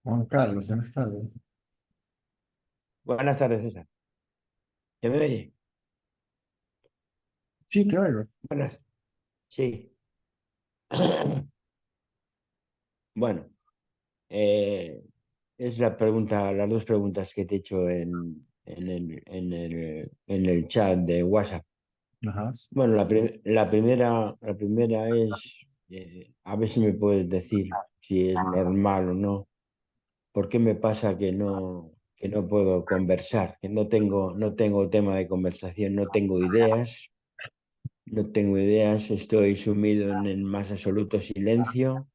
Juan Carlos, buenas tardes. Buenas tardes, César. ¿Ya me oye? Sí, te oigo. Buenas. Sí. Bueno, eh, es la pregunta, las dos preguntas que te he hecho en el chat de WhatsApp. Ajá. Bueno, la primera es, a ver si me puedes decir si es normal o no. ¿Por qué me pasa que no puedo conversar? Que no tengo tema de conversación, no tengo ideas, estoy sumido en el más absoluto silencio.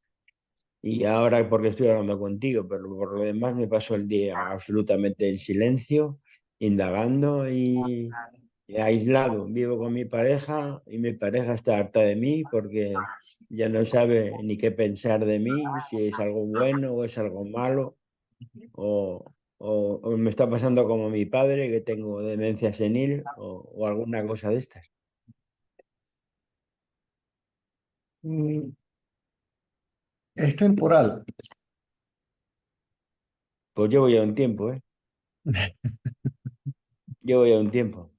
Y ahora porque estoy hablando contigo, pero por lo demás me paso el día absolutamente en silencio, indagando y aislado. Vivo con mi pareja y mi pareja está harta de mí porque ya no sabe ni qué pensar de mí, si es algo bueno o es algo malo, o me está pasando como mi padre, que tengo demencia senil o alguna cosa de estas. Mm, Es temporal. Pues llevo ya un tiempo, ¿eh? Llevo ya un tiempo.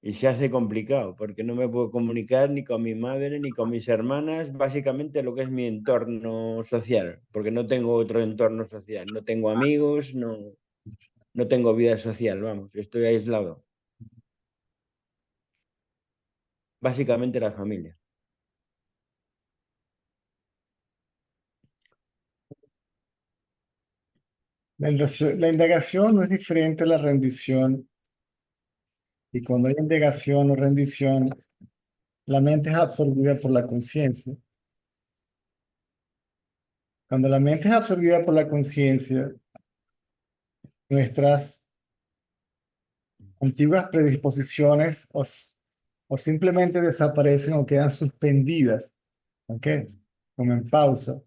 Y se hace complicado porque no me puedo comunicar ni con mi madre ni con mis hermanas, básicamente lo que es mi entorno social, porque no tengo otro entorno social, no tengo amigos, no tengo vida social, vamos, estoy aislado. Básicamente la familia. La indagación no es diferente a la rendición. Y cuando hay indagación o rendición, la mente es absorbida por la conciencia. Cuando la mente es absorbida por la conciencia, nuestras antiguas predisposiciones o simplemente desaparecen o quedan suspendidas, ¿ok? Como en pausa.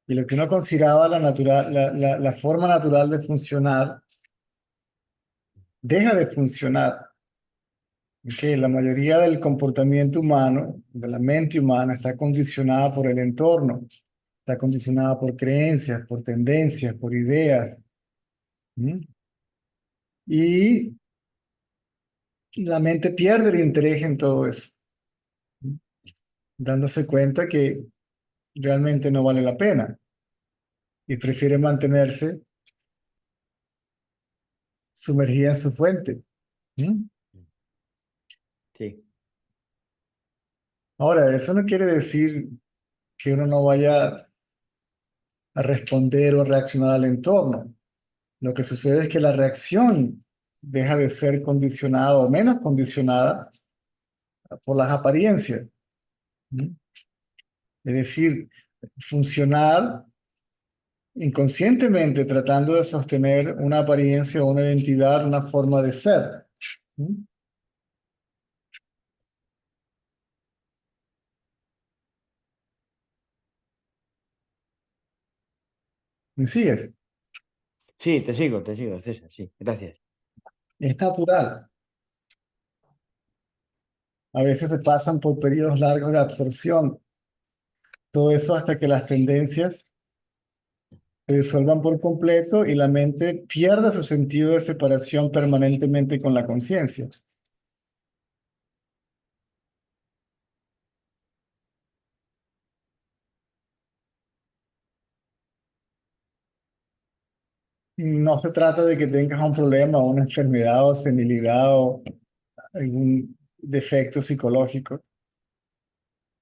Y lo que uno consideraba la forma natural de funcionar, deja de funcionar. Que la mayoría del comportamiento humano, de la mente humana, está condicionada por el entorno, está condicionada por creencias, por tendencias, por ideas. ¿M? Y la mente pierde el interés en todo eso, dándose cuenta que realmente no vale la pena y prefiere mantenerse sumergida en su fuente. ¿M? Sí, Ahora, eso no quiere decir que uno no vaya a responder o a reaccionar al entorno. Lo que sucede es que la reacción deja de ser condicionada o menos condicionada por las apariencias. ¿Mm? Es decir, funcionar inconscientemente tratando de sostener una apariencia o una identidad, una forma de ser. ¿Mm? ¿Me sigues? sí, te sigo, César, sí, gracias. Es natural. A veces se pasan por periodos largos de absorción. Todo eso hasta que las tendencias se disuelvan por completo y la mente pierda su sentido de separación permanentemente con la conciencia. No se trata de que tengas un problema, una enfermedad o senilidad o algún defecto psicológico.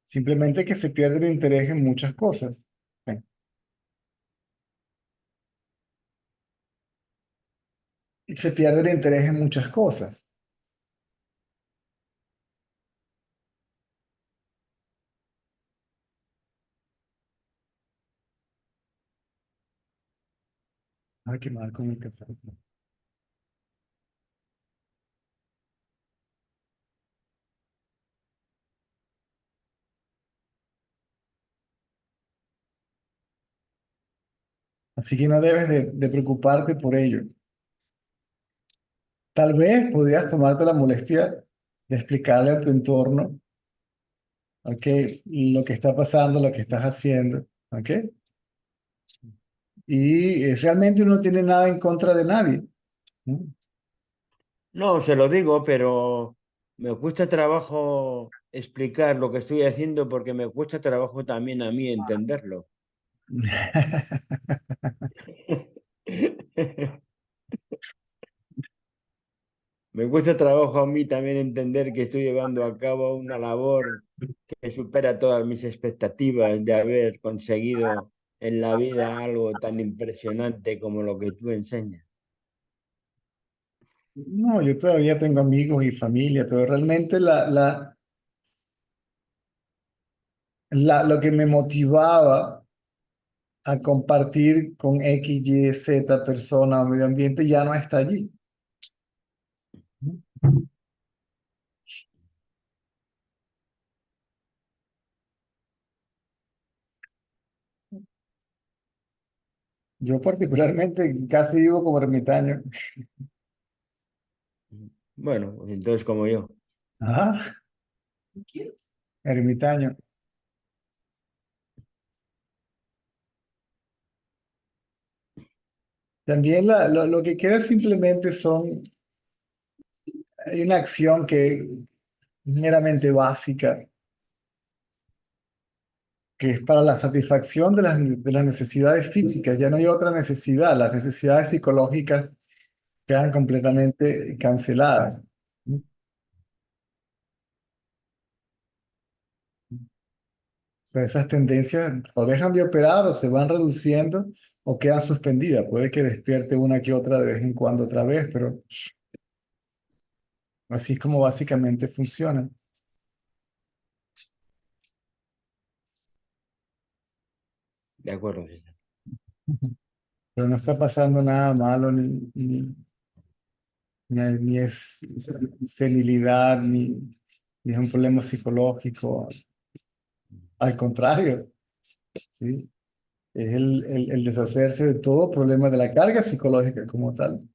Simplemente que se pierde el interés en muchas cosas. Se pierde el interés en muchas cosas. Ay, qué mal con el café. Así que no debes de preocuparte por ello. Tal vez podrías tomarte la molestia de explicarle a tu entorno, ok, lo que está pasando, lo que estás haciendo. ¿ok? Y realmente uno no tiene nada en contra de nadie, ¿no? No, se lo digo, pero me cuesta trabajo explicar lo que estoy haciendo porque me cuesta trabajo también a mí entenderlo. Me cuesta trabajo a mí también entender que estoy llevando a cabo una labor que supera todas mis expectativas de haber conseguido en la vida algo tan impresionante como lo que tú enseñas. No, yo todavía tengo amigos y familia, pero realmente lo que me motivaba a compartir con X, Y, Z persona o medio ambiente ya no está allí. Yo particularmente casi vivo como ermitaño. Bueno, pues entonces como yo. Ajá, ermitaño. También lo que queda simplemente hay una acción que es meramente básica, que es para la satisfacción de las necesidades físicas. Ya no hay otra necesidad. Las necesidades psicológicas quedan completamente canceladas. O sea, esas tendencias o dejan de operar o se van reduciendo o quedan suspendidas. Puede que despierte una que otra de vez en cuando otra vez, pero así es como básicamente funciona. De acuerdo, César. Pero no está pasando nada malo, ni es senilidad, ni es un problema psicológico. Al contrario, ¿sí? Es el deshacerse de todo problema de la carga psicológica como tal.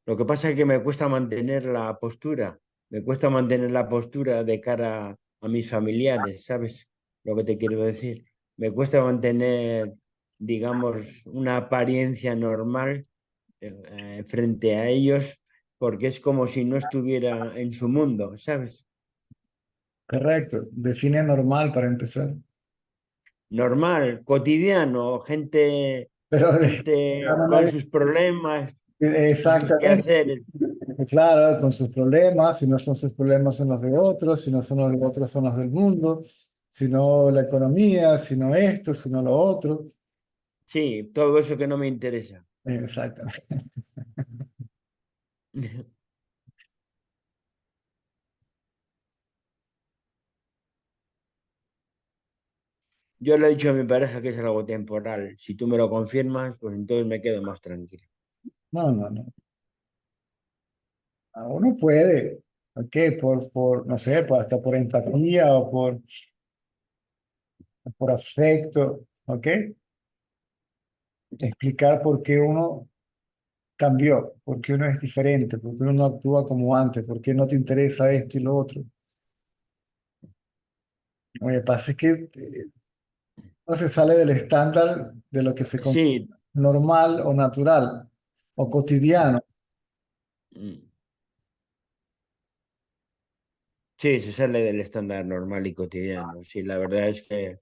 Lo que pasa es que me cuesta mantener la postura, me cuesta mantener la postura de cara a mis familiares, ¿sabes lo que te quiero decir? Me cuesta mantener, digamos, una apariencia normal frente a ellos porque es como si no estuviera en su mundo, ¿sabes? Correcto. Define normal para empezar. Normal, cotidiano, gente, Pero gente con sus problemas y sus exactamente. quehaceres. Claro, con sus problemas, si no son sus problemas son los de otros, si no son los de otros son los del mundo, si no la economía, si no esto, si no lo otro. Sí, todo eso que no me interesa. Exactamente. Yo le he dicho a mi pareja que es algo temporal. Si tú me lo confirmas, pues entonces me quedo más tranquilo. No, no, no. Uno puede, ¿ok? No sé, hasta por empatía o por afecto, ¿ok? Explicar por qué uno cambió, por qué uno es diferente, por qué uno no actúa como antes, por qué no te interesa esto y lo otro. Lo que pasa es que uno se sale del estándar de lo que se considera Sí, normal o natural o cotidiano. mm, sí, se sale del estándar normal y cotidiano. Sí, la verdad es que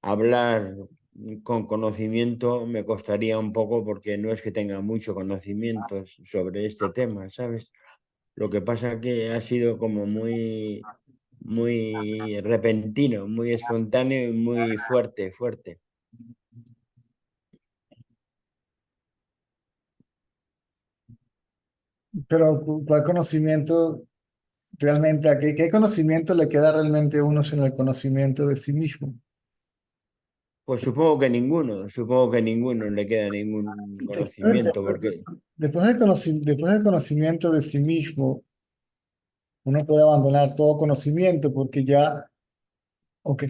hablar con conocimiento me costaría un poco porque no es que tenga mucho conocimiento sobre este tema, ¿sabes? Lo que pasa que ha sido como muy, muy repentino, muy espontáneo y muy fuerte, fuerte. Pero ¿cuál conocimiento realmente, qué conocimiento le queda realmente a uno sin el conocimiento de sí mismo? Pues supongo que ninguno le queda ningún Después, conocimiento, porque después del conocimiento de sí mismo, uno puede abandonar todo conocimiento porque ya, ok,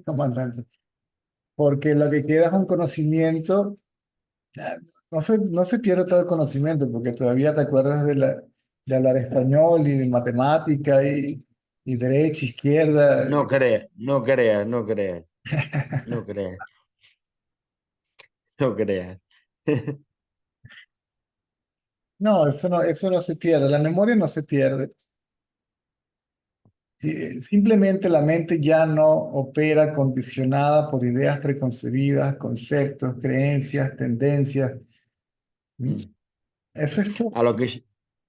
comandante, porque lo que queda es un conocimiento, no se pierde todo el conocimiento porque todavía te acuerdas de hablar español y de matemática y derecha, izquierda. No creas, no creas, no creas, no creas, no creas. No, eso no se pierde, la memoria no se pierde. Sí, simplemente la mente ya no opera condicionada por ideas preconcebidas, conceptos, creencias, tendencias. ¿Mm? Mm. Eso es todo. A lo que,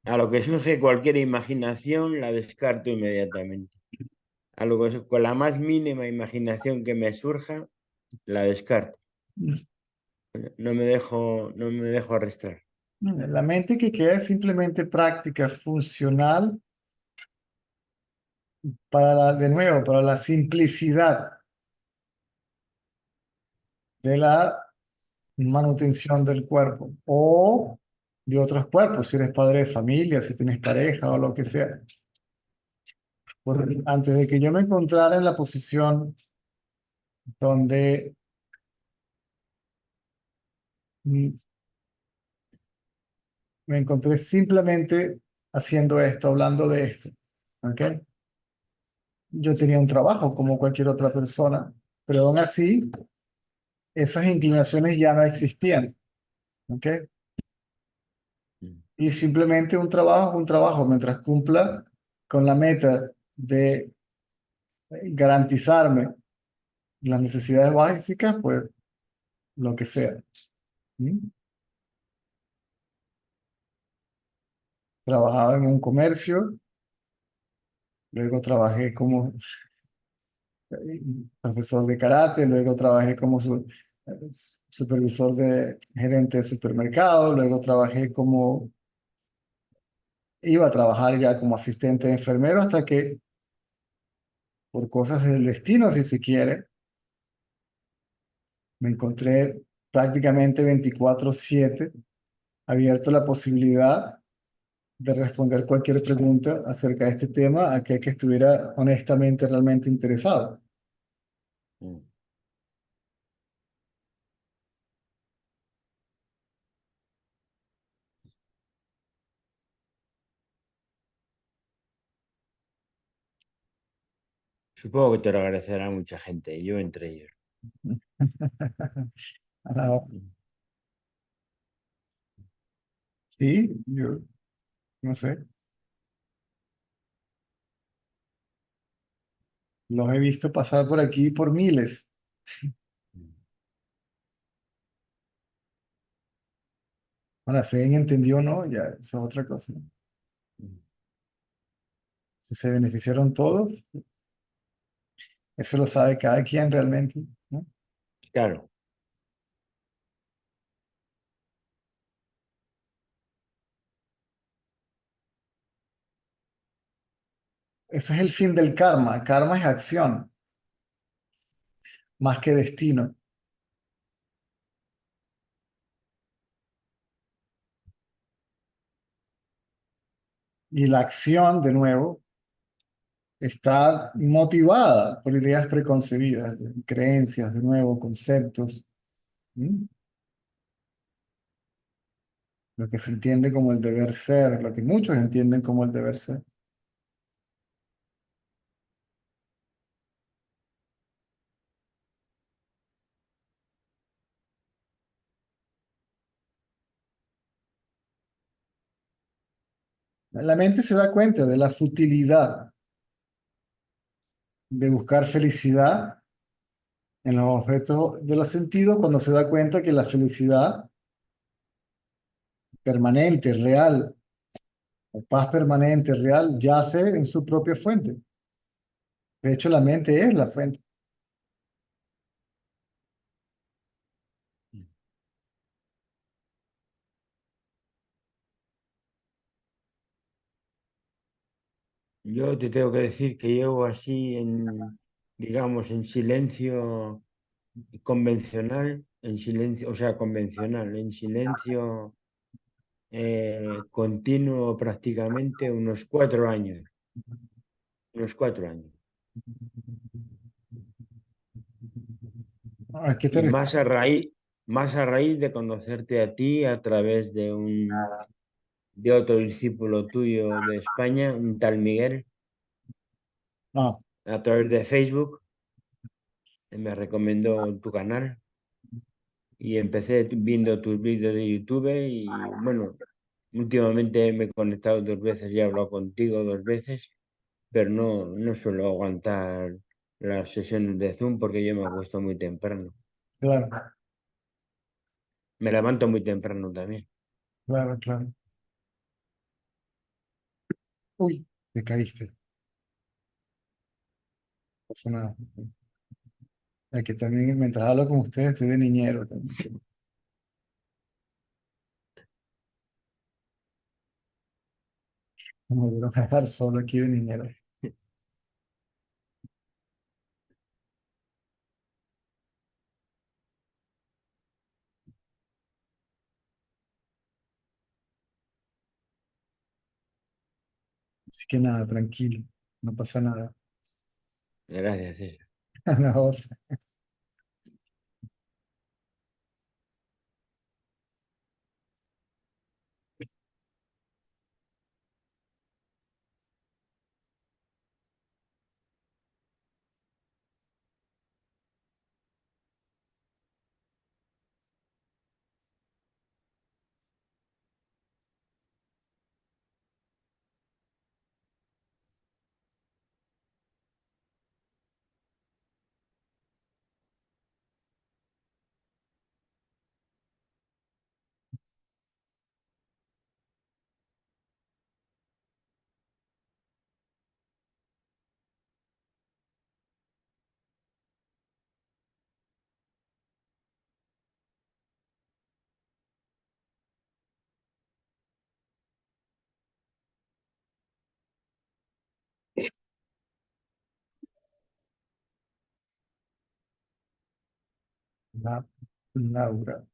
a lo que surge cualquier imaginación, la descarto inmediatamente. A lo que, con la más mínima imaginación que me surja, la descarto. No me dejo arrastrar. La mente que queda es simplemente práctica, funcional de nuevo, para la simplicidad de la manutención del cuerpo o de otros cuerpos, si eres padre de familia, si tienes pareja o lo que sea. Porque antes de que yo me encontrara en la posición donde mm, me encontré simplemente haciendo esto, hablando de esto, ¿ok? Yo tenía un trabajo como cualquier otra persona, pero aún así esas inclinaciones ya no existían, ¿ok? Mm. Y simplemente un trabajo, mientras cumpla con la meta de garantizarme las necesidades básicas, pues lo que sea. ¿Mm? Trabajaba en un comercio, luego trabajé como profesor de karate, luego trabajé como eh, supervisor de gerente de supermercado, luego iba a trabajar ya como asistente de enfermero hasta que, por cosas del destino, si se quiere, me encontré prácticamente 24/7 abierto a la posibilidad de responder cualquier pregunta acerca de este tema a aquel que estuviera honestamente, realmente interesado. Mm. Supongo que te lo agradecerá mucha gente, yo entre ellos. Ah, sí, yo no sé, los he visto pasar por aquí por miles. Ahora, si alguien entendió o no, ya, esa es otra cosa. Si se beneficiaron todos, eso lo sabe cada quien realmente, ¿no? Claro. Eso es el fin del karma. Karma es acción, más que destino. Y la acción, de nuevo, está motivada por ideas preconcebidas, creencias, de nuevo, conceptos, ¿m? Lo que se entiende como el deber ser, lo que muchos entienden como el deber ser. La mente se da cuenta de la futilidad de buscar felicidad en los objetos de los sentidos cuando se da cuenta que la felicidad permanente, real, o paz permanente, real, yace en su propia fuente. De hecho, la mente es la fuente. Yo te tengo que decir que llevo así digamos, en silencio convencional, en silencio, o sea, convencional, en silencio continuo prácticamente unos 4 años, unos 4 años. ¿A qué te Y refieres? más a raíz de conocerte a ti a través de un, de otro discípulo tuyo de España, un tal Miguel, Ah, a través de Facebook. Me recomendó tu canal y empecé viendo tus vídeos de YouTube y bueno, últimamente me he conectado 2 veces y he hablado contigo 2 veces, pero no suelo aguantar las sesiones de Zoom porque yo me acuesto muy temprano. claro, Me levanto muy temprano también. claro, claro. Uy, te caíste. No pasa nada. Aquí también, mientras hablo con ustedes, estoy de niñero también. Me volvieron a dejar solo aquí de niñero. Así que nada, tranquilo. No pasa nada. Gracias, César. Mejor. Laura.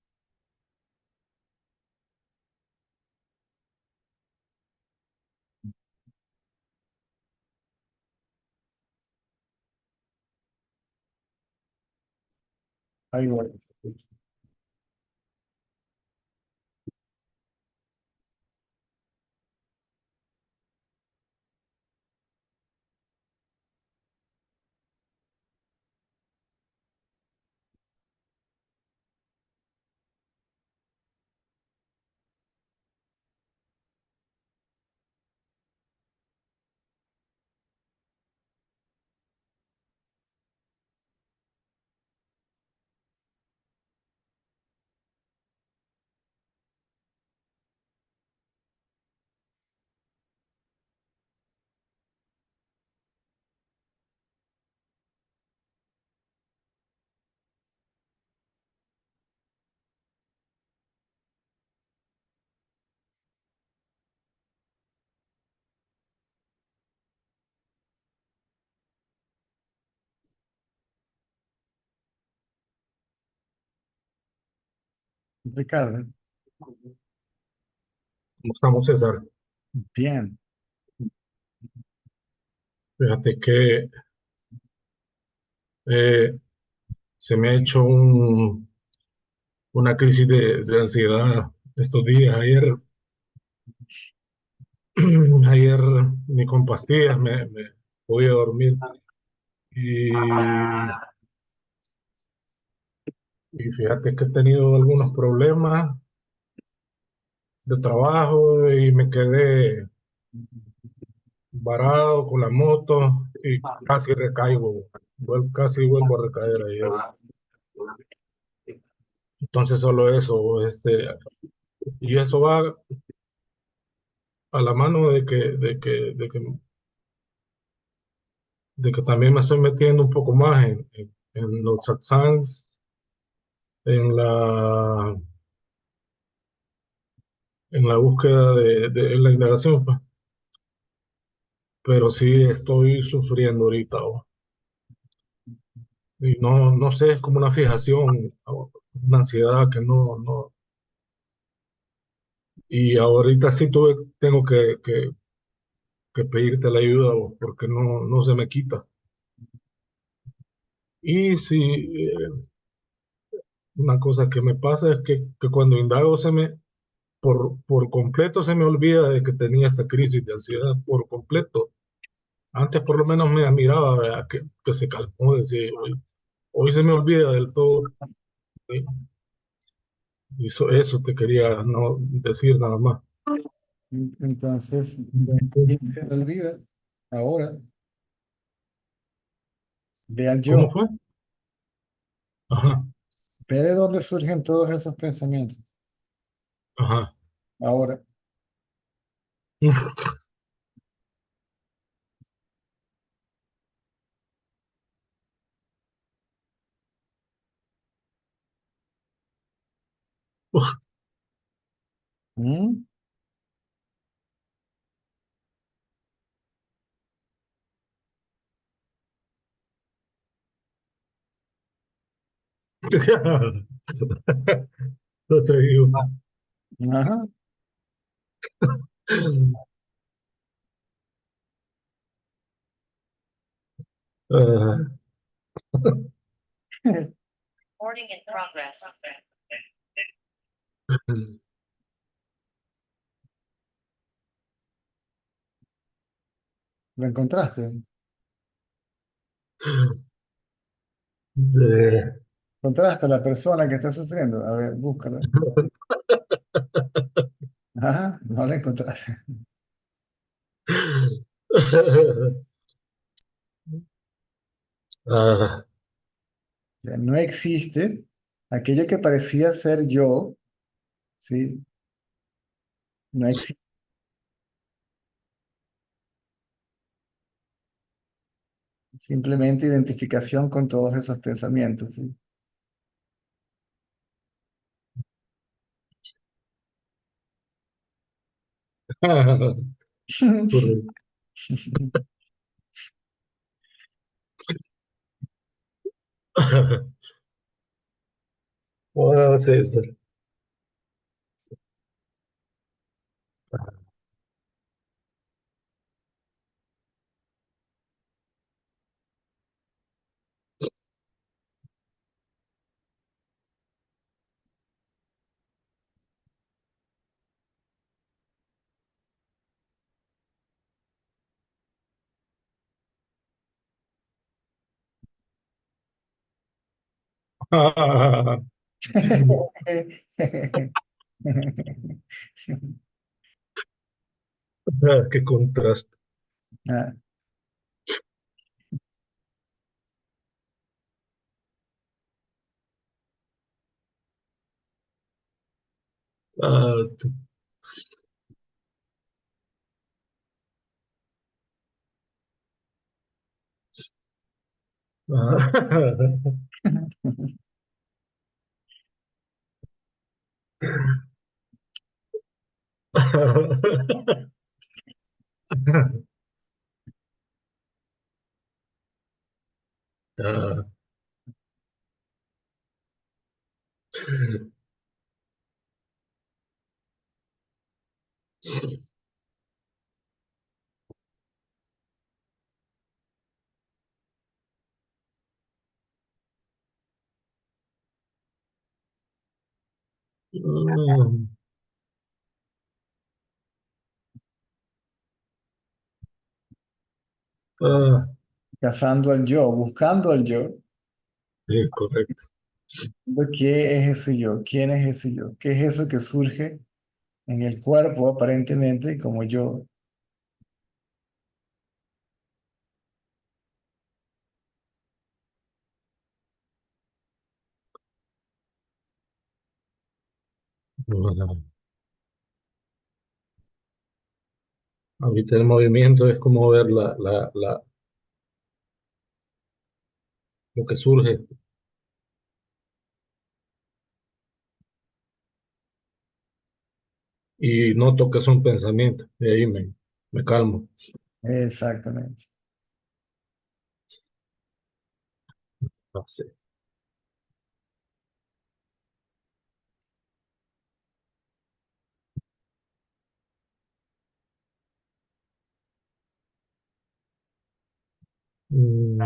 Ahí voy. Ricardo, ¿Cómo estamos, César? bien. Fíjate que eh, se me ha hecho una crisis de ansiedad estos días. Ayer ni con pastillas me podía dormir y, y fíjate que he tenido algunos problemas de trabajo y me quedé varado con la moto y casi recaigo, casi vuelvo a recaer ayer. Entonces solo eso, y eso va a la mano de que también me estoy metiendo un poco más en los satsangs, en la búsqueda en la indagación, pues. Pero sí estoy sufriendo ahorita, oh. Y no sé, es como una fijación, oh, una ansiedad que no. Y ahorita sí tengo que pedirte la ayuda, oh, porque no se me quita. Y sí, una cosa que me pasa es que cuando indago por completo se me olvida de que tenía esta crisis de ansiedad, por completo. Antes por lo menos me admiraba, ¿verdad? Que se calmó, decía, hoy se me olvida del todo. ¿Sí? Y eso te quería no decir nada más. Entonces, Entonces, ¿quién se le olvida? Ahora, ve al ¿cómo yo, fue? Ajá, ve de dónde surgen todos esos pensamientos. ajá. Ahora, ¿mm? No te digo. Ajá. Ah, Recording in progress. ¿Lo encontraste? de- ¿Encontraste a la persona que está sufriendo? A ver, búscala. Ajá, no la encontraste. Ah, O sea, no existe aquello que parecía ser yo, ¿sí? No existe. Simplemente identificación con todos esos pensamientos, ¿sí? correcto. Bueno, César. Qué contraste. Ah, Ah, ah. Ah, mm, ah, cazando al yo, buscando al yo. sí, correcto. ¿Qué es ese yo? ¿Quién es ese yo? ¿Qué es eso que surge en el cuerpo aparentemente como yo? Mm, ahorita el movimiento es como ver lo que surge y noto que son pensamientos. Y ahí me calmo. Exactamente. No sé. Mm,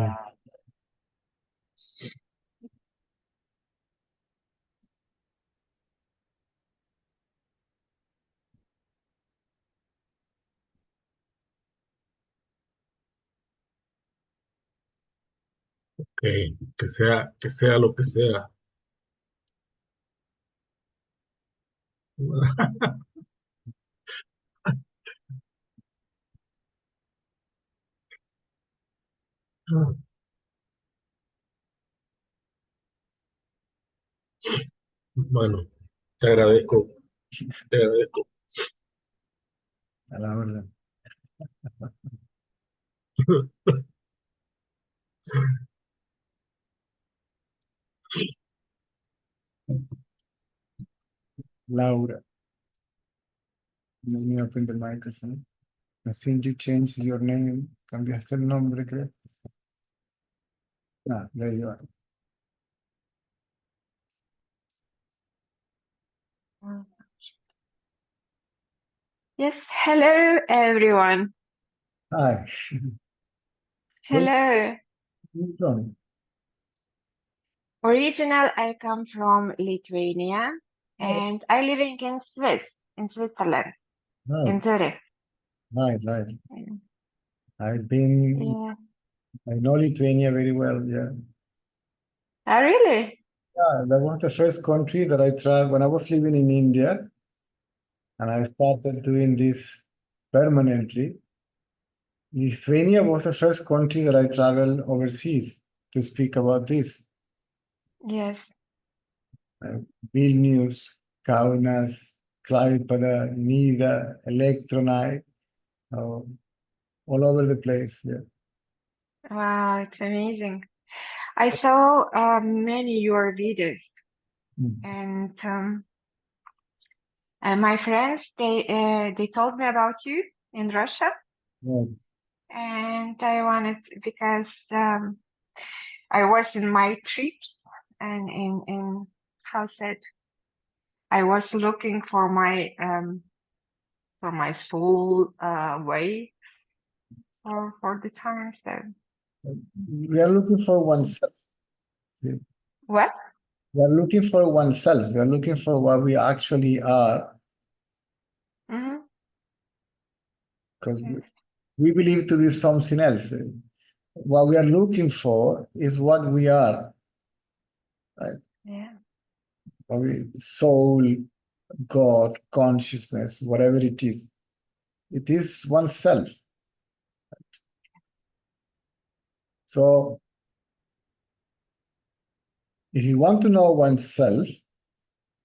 que sea lo que sea. Bueno, te agradezco, te agradezco. A la orden. Laura. Let me open the microphone. I think you changed your name. Cambiaste el nombre, creo. Ah, there you are. Yes, hello everyone. Hi. Where Hello. are you from? Original, I come from Lithuania and I living in Switzerland, Right, in Zurich. right, right. Yeah. I've been, Yeah. I know Lithuania very well, yeah. Oh, really? Yeah, that was the first country that I tried when I was living in India, and I started doing this permanently. Lithuania was the first country that I traveled overseas to speak about this. Yes. Vilnius, Kaunas, Klaipėda, Nida, Electronite, all over the place, yeah. Wow, it's amazing. I saw many your videos Mm. and my friends they told me about you in Russia Right. and I wanted because I was in my trips and in how said I was looking for my soul way for the time. So We are looking for oneself. See? what? We are looking for oneself. We are looking for what we actually are, Mm-hmm. because Yes. we believe to be something else. What we are looking for is what we are, right? Yeah. What soul, God, consciousness, whatever it is. It is oneself. So, if you want to know oneself,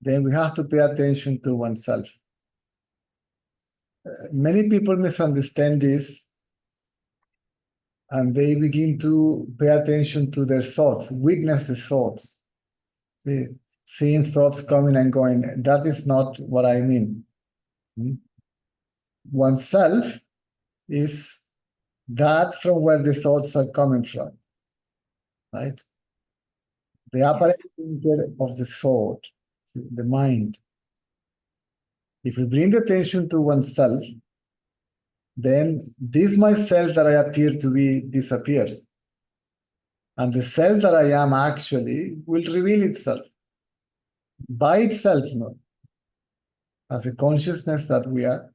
then we have to pay attention to oneself. Many people misunderstand this and they begin to pay attention to their thoughts, witness the thoughts, seeing thoughts coming and going. That is not what I mean. Oneself is that from where the thoughts are coming from, right? The apparent center of the thought, the mind. If we bring the attention to oneself, then this myself that I appear to be disappears. And the self that I am actually will reveal itself by itself, not as a consciousness that we are.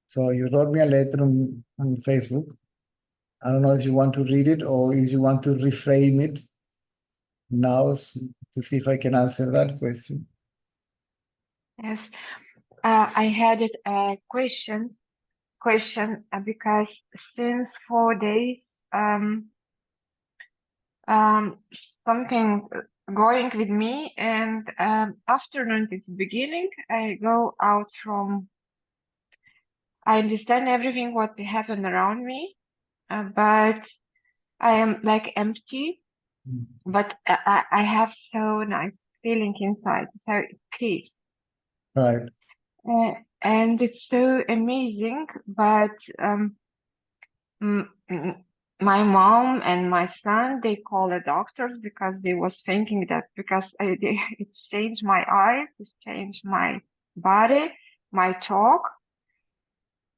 So you wrote me a letter on Facebook. I don't know if you want to read it or if you want to reframe it now to see if I can answer that question. Yes. I had a question because since 4 days something going with me and afternoon it's beginning I go out from I understand everything what happened around me but I am like empty but I have so nice feeling inside so peace Right. and it's so amazing but my mom and my son they call the doctors because they was thinking that because it's changed my eyes, it's changed my body, my talk.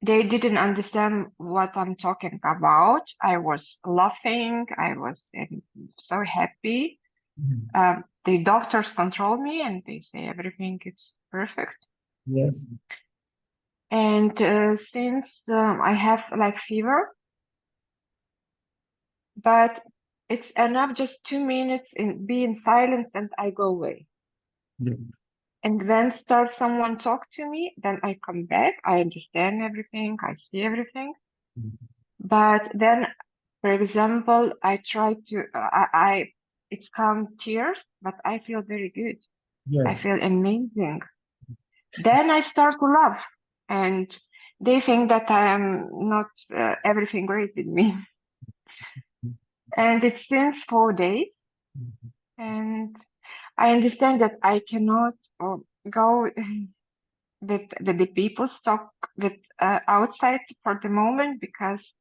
They didn't understand what I'm talking about. I was laughing, I was so happy. The doctors control me and they say everything is perfect. Yes. And since I have like fever, but it's enough just 2 minutes in be in silence and I go away. Yes. And then start someone talk to me, then I come back, I understand everything, I see everything. But then, for example, I try to, it's come tears, but I feel very good. I Yes. feel amazing. Then I start to laugh, and they think that I am not everything great with me. And it's since 4 days, and I understand that I cannot go with the people talk with outside for the moment, because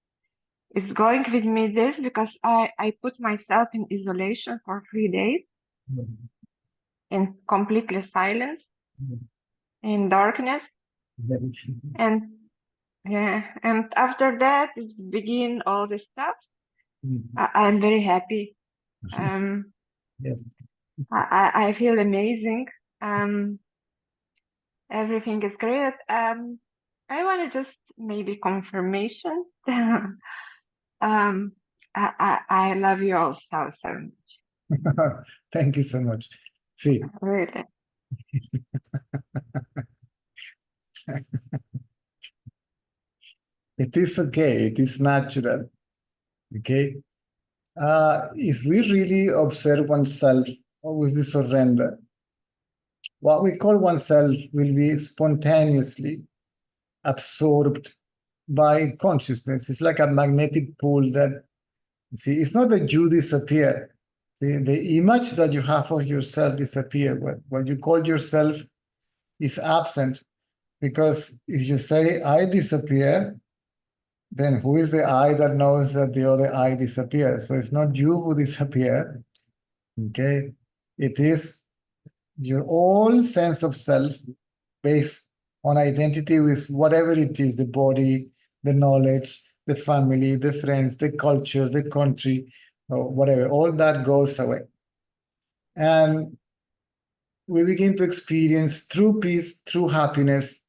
it's going with me this, because I put myself in isolation for 3 days in completely silence, in darkness, Yes. and yeah, and after that it's begin all the stuff. I'm very happy. Yes. I feel amazing. Everything is great. I want to just maybe confirmation. I love you all so much. Thank you so much. See, Really. it is okay. It is natural. Okay. If we really observe oneself, or if we surrender, what we call oneself will be spontaneously absorbed by consciousness. It's like a magnetic pull that, see, it's not that you disappear. See, the image that you have of yourself disappear. What you call yourself is absent, because if you say I disappear, then who is the I that knows that the other I disappears? So it's not you who disappear, okay? It is your own sense of self based on identity with whatever it is, the body, the knowledge, the family, the friends, the culture, the country, or whatever. All that goes away. And we begin to experience true peace, true happiness,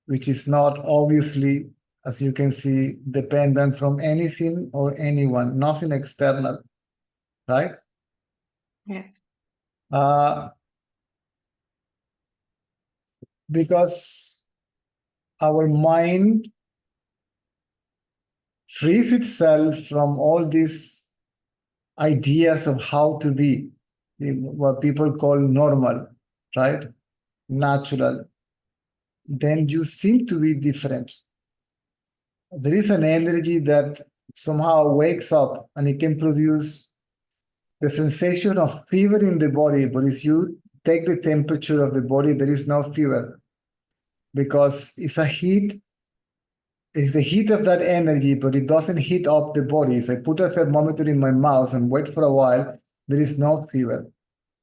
which is not obviously, as you can see, dependent from anything or anyone, nothing external, right? Yes. Because our mind frees itself from all these ideas of how to be, what people call normal, right? Natural. Then you seem to be different. There is an energy that somehow wakes up and it can produce the sensation of fever in the body, but if you take the temperature of the body, there is no fever, because it's a heat. It's the heat of that energy, but it doesn't heat up the body. So I put a thermometer in my mouth and wait for a while, there is no fever.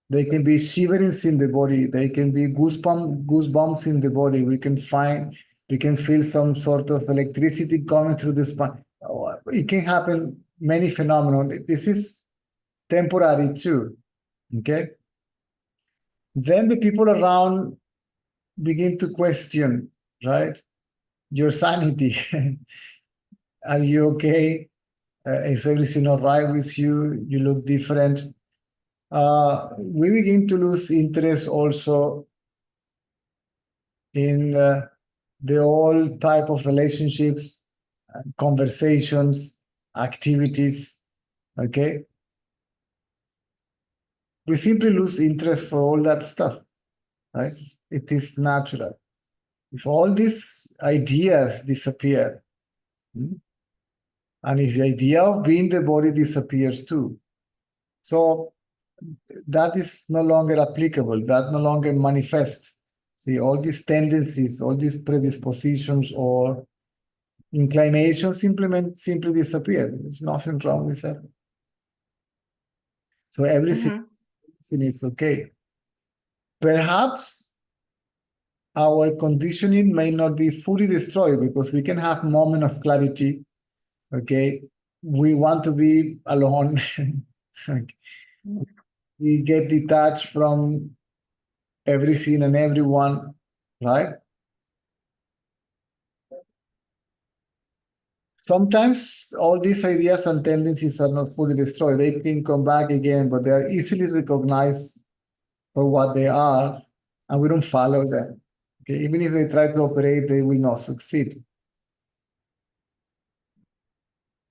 There can be shiverings in the body. There can be goosebumps in the body. We can feel some sort of electricity coming through the spine. It can happen, many phenomena. This is temporary too, okay? Then the people around begin to question, right? Your sanity. Are you okay? Is everything all right with you? You look different. We begin to lose interest also in the old type of relationships, conversations, activities, okay? We simply lose interest for all that stuff, right? It is natural. If all these ideas disappear, and if the idea of being the body disappears too, so that is no longer applicable, that no longer manifests. See, all these tendencies, all these predispositions or inclinations simply disappear. There's nothing wrong with that. So everything is okay. Perhaps our conditioning may not be fully destroyed, because we can have moment of clarity, okay? We want to be alone. We get detached from everything and everyone, right? sometimes all these ideas and tendencies are not fully destroyed. They can come back again, but they are easily recognized for what they are, and we don't follow them. Okay? Even if they try to operate, they will not succeed.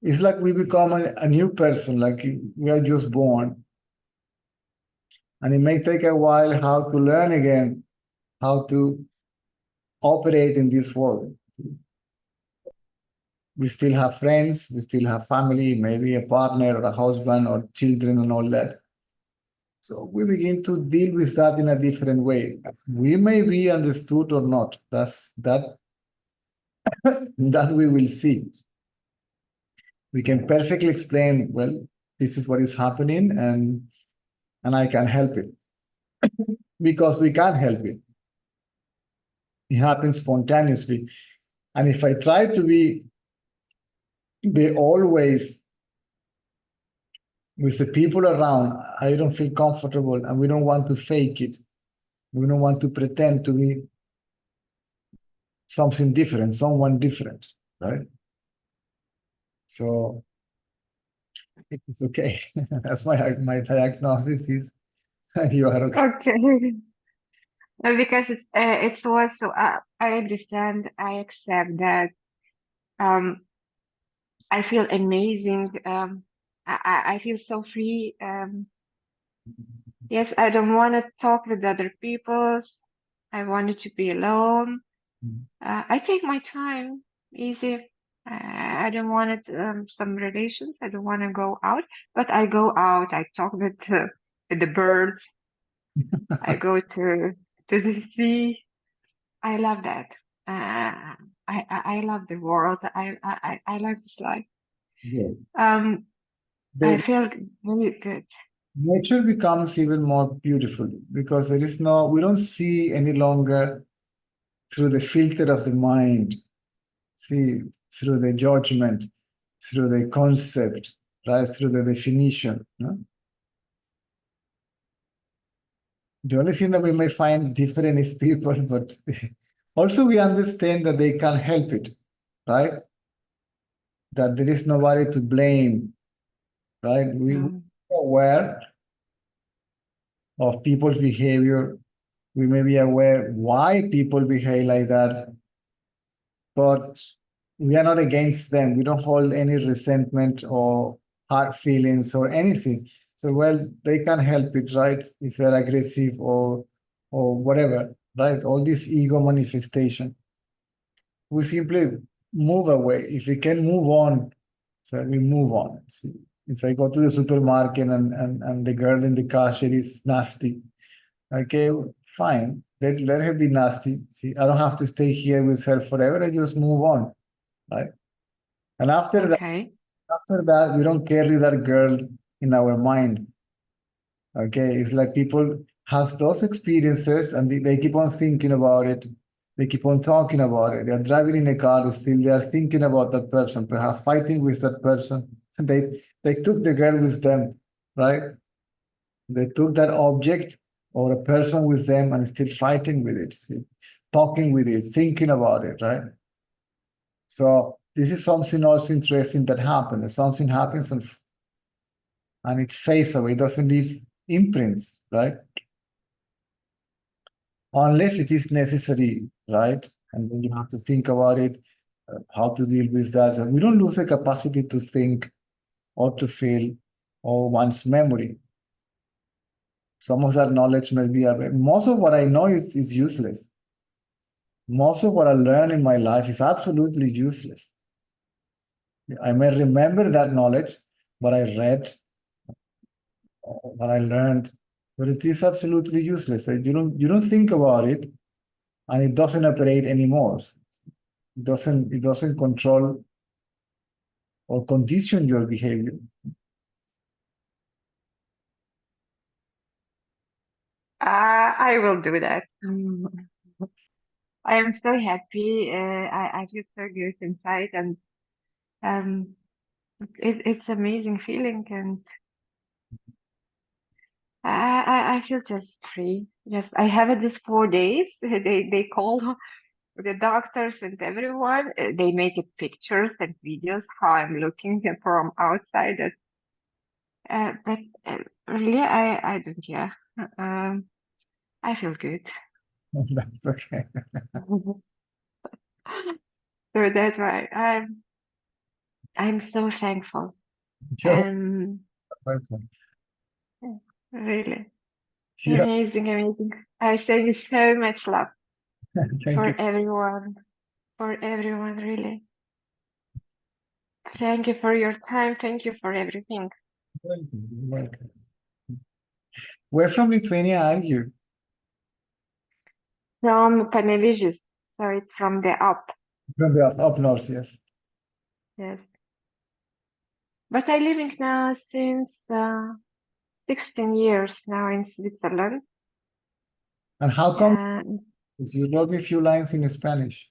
It's like we become a new person, like we are just born. And it may take a while how to learn again, how to operate in this world. We still have friends, we still have family, maybe a partner or a husband or children and all that. So we begin to deal with that in a different way. We may be understood or not. That we will see. We can perfectly explain, well, this is what is happening, and I can help it. Because we can't help it. It happens spontaneously. And if I try to be always with the people around, I don't feel comfortable, and we don't want to fake it. We don't want to pretend to be something different, someone different, right? So it's okay. That's my diagnosis is you are okay. Okay. Because it's also I understand, I accept that. I feel amazing. I feel so free. Yes, I don't want to talk with other people. I wanted to be alone. I take my time, easy. I don't want some relations. I don't want to go out, but I go out. I talk with the birds. I go to the sea. I love that. I love the world. I love this life. Yes. I feel very good. Nature becomes even more beautiful because we don't see any longer through the filter of the mind, see, through the judgment, through the concept, right, through the definition. No? The only thing that we may find different is people, but also we understand that they can't help it, right? That there is nobody to blame, right? We're aware of people's behavior. We may be aware why people behave like that, but we are not against them. We don't hold any resentment or hard feelings or anything. So, well, they can't help it, right? If they're aggressive or whatever, right? All this ego manifestation. We simply move away. If we can move on, so we move on. See, if I go to the supermarket and the girl in the cashier is nasty, okay, fine. Let her be nasty. See, I don't have to stay here with her forever. I just move on, right? And after that, we don't carry that girl in our mind. Okay, it's like people have those experiences and they keep on thinking about it. They keep on talking about it. They're driving in a car, still they are thinking about that person, perhaps fighting with that person. They took the girl with them, right? They took that object or a person with them and still fighting with it, see? Talking with it, thinking about it, right? So this is something also interesting that happens. Something happens and it fades away, it doesn't leave imprints, right? Unless it is necessary, right? And then you have to think about it, how to deal with that. And we don't lose the capacity to think or to feel or one's memory. Some of that knowledge may be, most of what I know is useless. Most of what I learn in my life is absolutely useless. I may remember that knowledge, what I read, what I learned, but it is absolutely useless. You don't think about it, and it doesn't operate anymore. It doesn't control or condition your behavior. I will do that. I am so happy. I feel so good inside, and it's amazing feeling, and I feel just free. Yes, I have it this 4 days. They call the doctors and everyone, they make it pictures and videos how I'm looking from outside. But really, I don't care. I feel good. That's okay. So that's why I'm so thankful. You're welcome. Really Yeah, amazing. I send you so much love thank for you. everyone, really. Thank you for your time. Thank you for everything. Welcome. You're welcome. Where from Lithuania are you? From Panevėžys, so it's from the up, From the up north, yes. yes. But I living now since 16 years now in Switzerland. And how come And you wrote me a few lines in Spanish?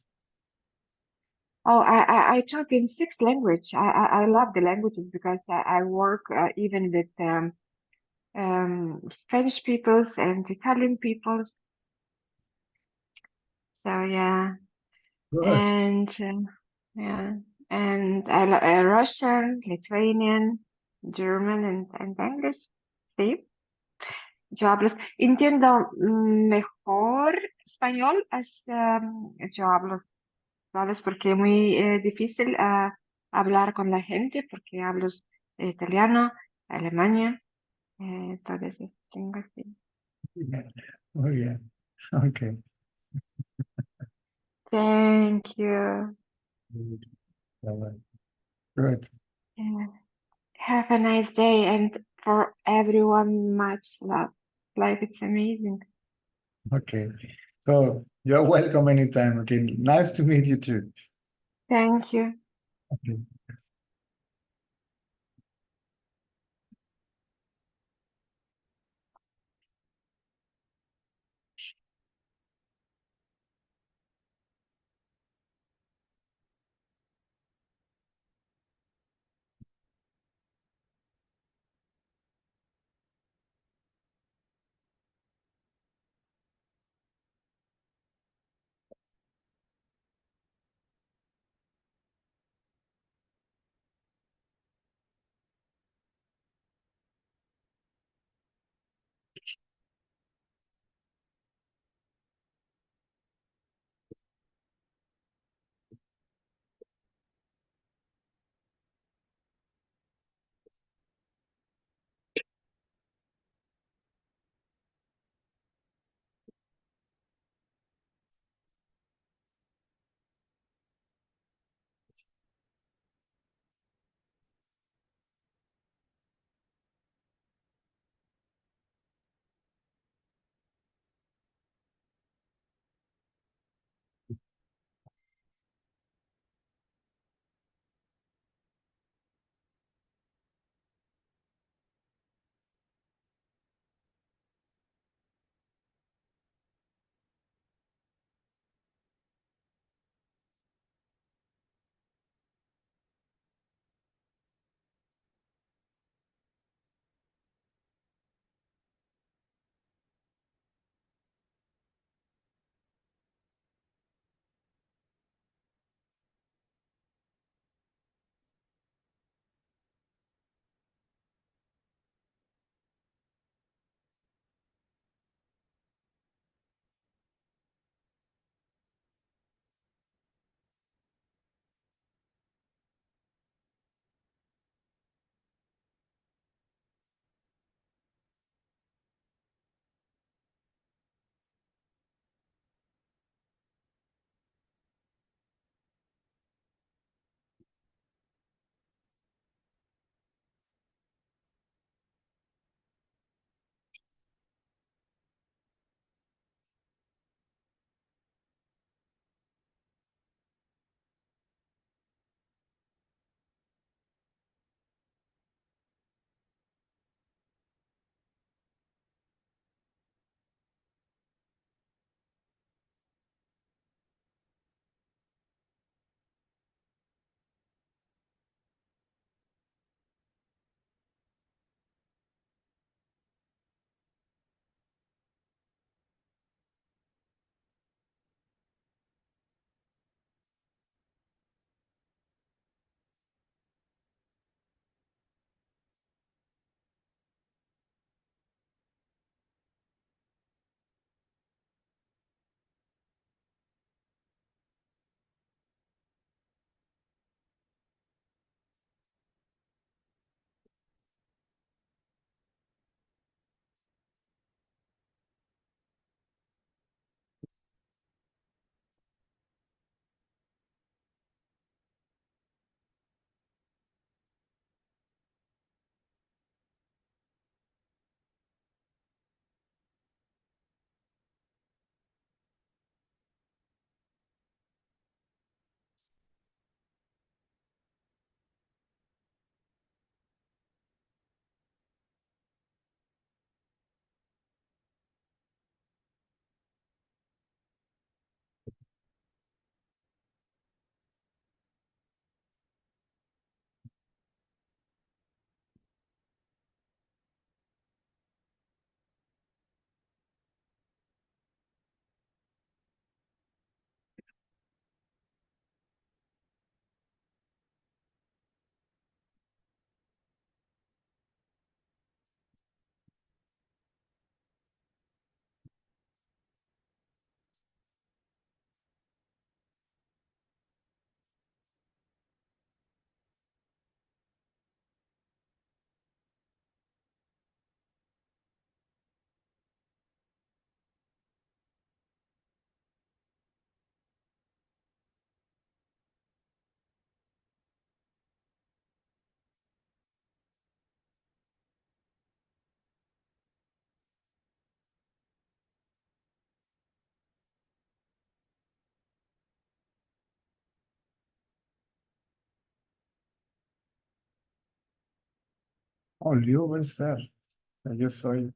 oh, I talk in 6 language. I love the languages because I work even with Spanish peoples and Italian peoples. So yeah, Good. and yeah, and Russian, Lithuanian, German, and English. Sí, yo hablo, entiendo mejor español as yo hablo, ¿sabes? Porque es muy difícil hablar con la gente porque hablo italiano, alemán, todas esas lenguas. Sí. Yeah. Oh, yeah. Okay. Thank you. Good. All right. Good. Yeah. Have a nice day, and for everyone, much love. Life is amazing. Okay. So you're welcome anytime. Okay. Nice to meet you too. Thank you. Okay. Oh, Liu va a ser. Yo soy.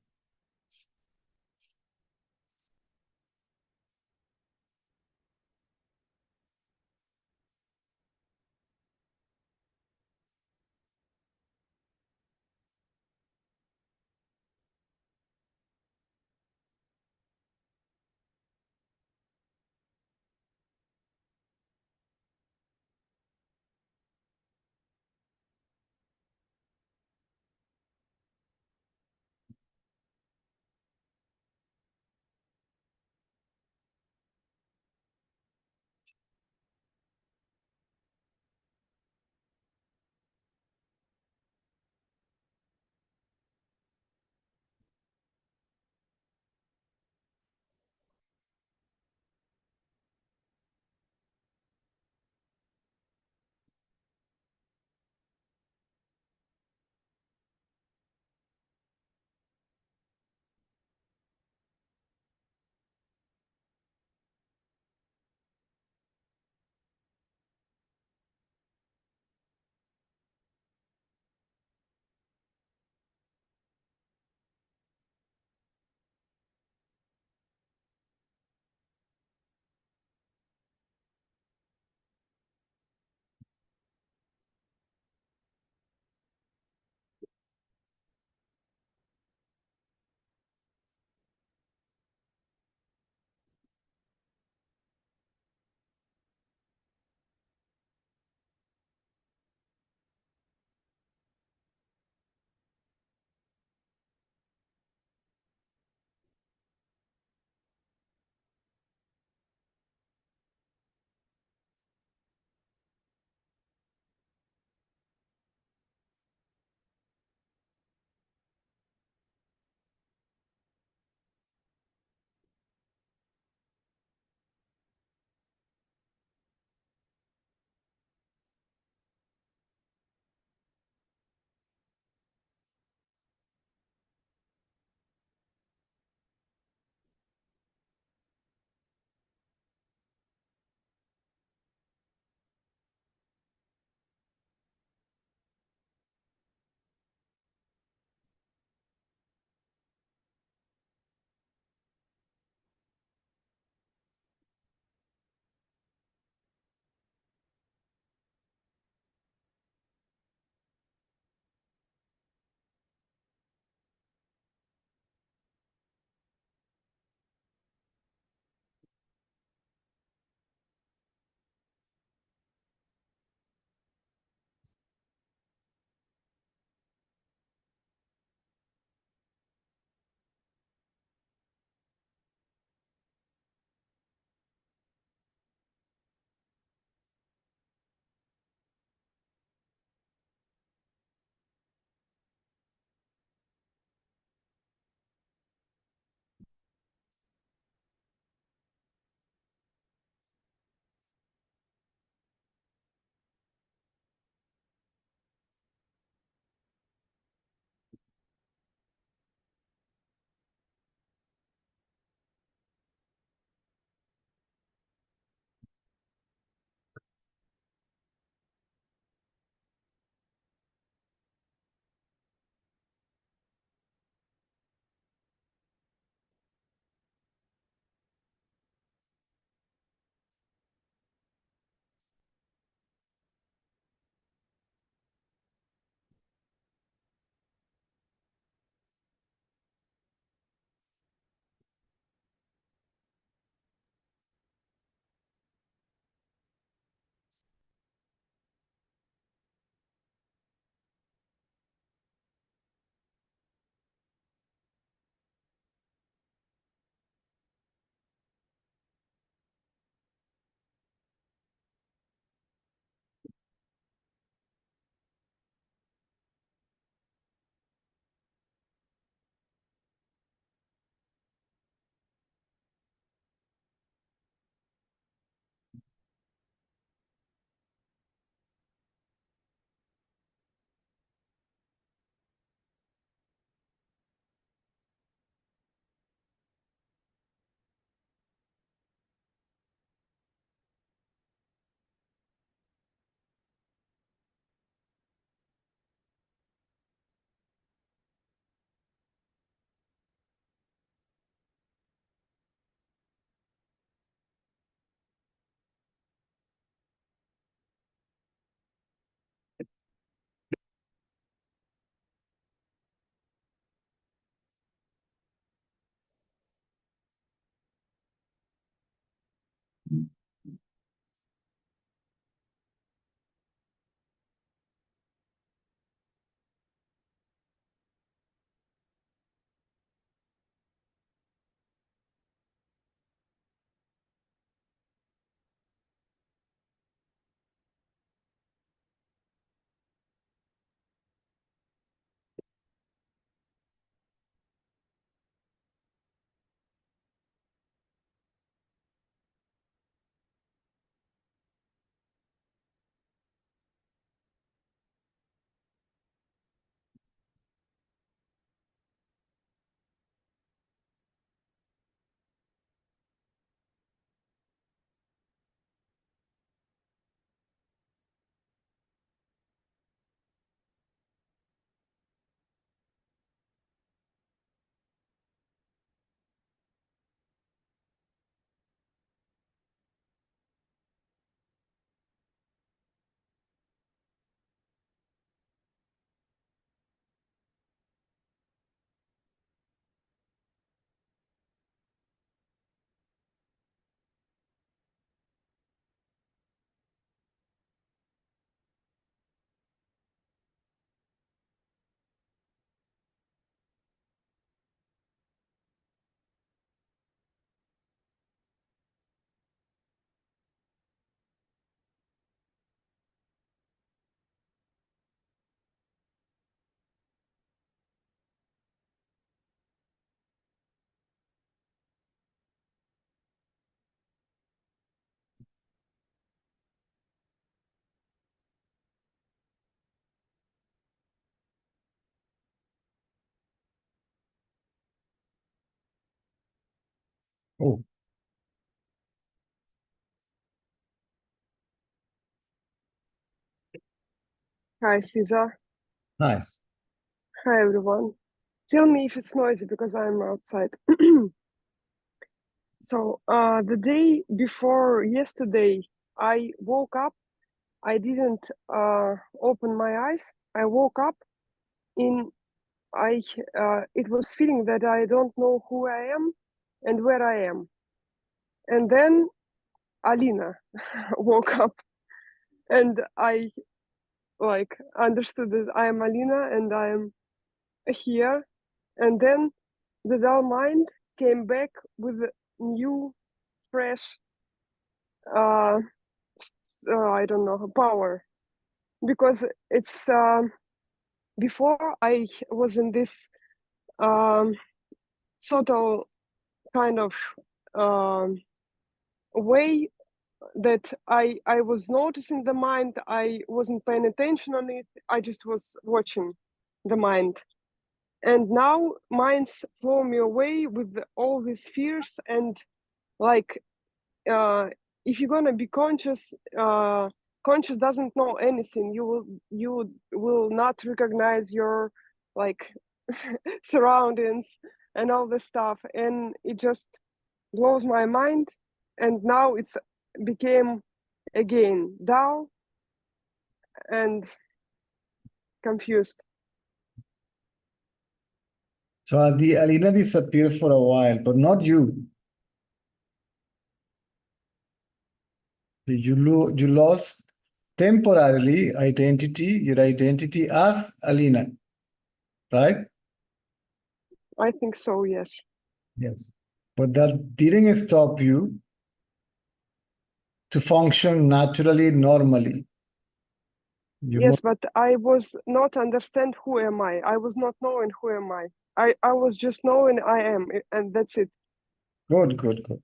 Oh, Hi, Cesar. hi. Hi, everyone. Tell me if it's noisy because I'm outside. So, the day before yesterday, I woke up. I didn't open my eyes. I woke up in it was feeling that I don't know who I am and where I am. And then Alina woke up, and I understood that I am Alina and I am here. And then the dull mind came back with new, fresh, I don't know, power. Because it's before I was in this subtle kind of way that I was noticing the mind. I wasn't paying attention on it. I just was watching the mind. And now minds flow me away with all these fears, and like if you're gonna be conscious, conscious doesn't know anything. You will not recognize your like surroundings and all this stuff, and it just blows my mind. And now it's became again dull and confused. So Alina disappeared for a while, but not you. You lost temporarily your identity as Alina, right? I think so, yes. Yes. But that didn't stop you to function naturally, normally. Yes, but I was not understand who am I. I was not knowing who am I. I was just knowing I am, and that's it. Good.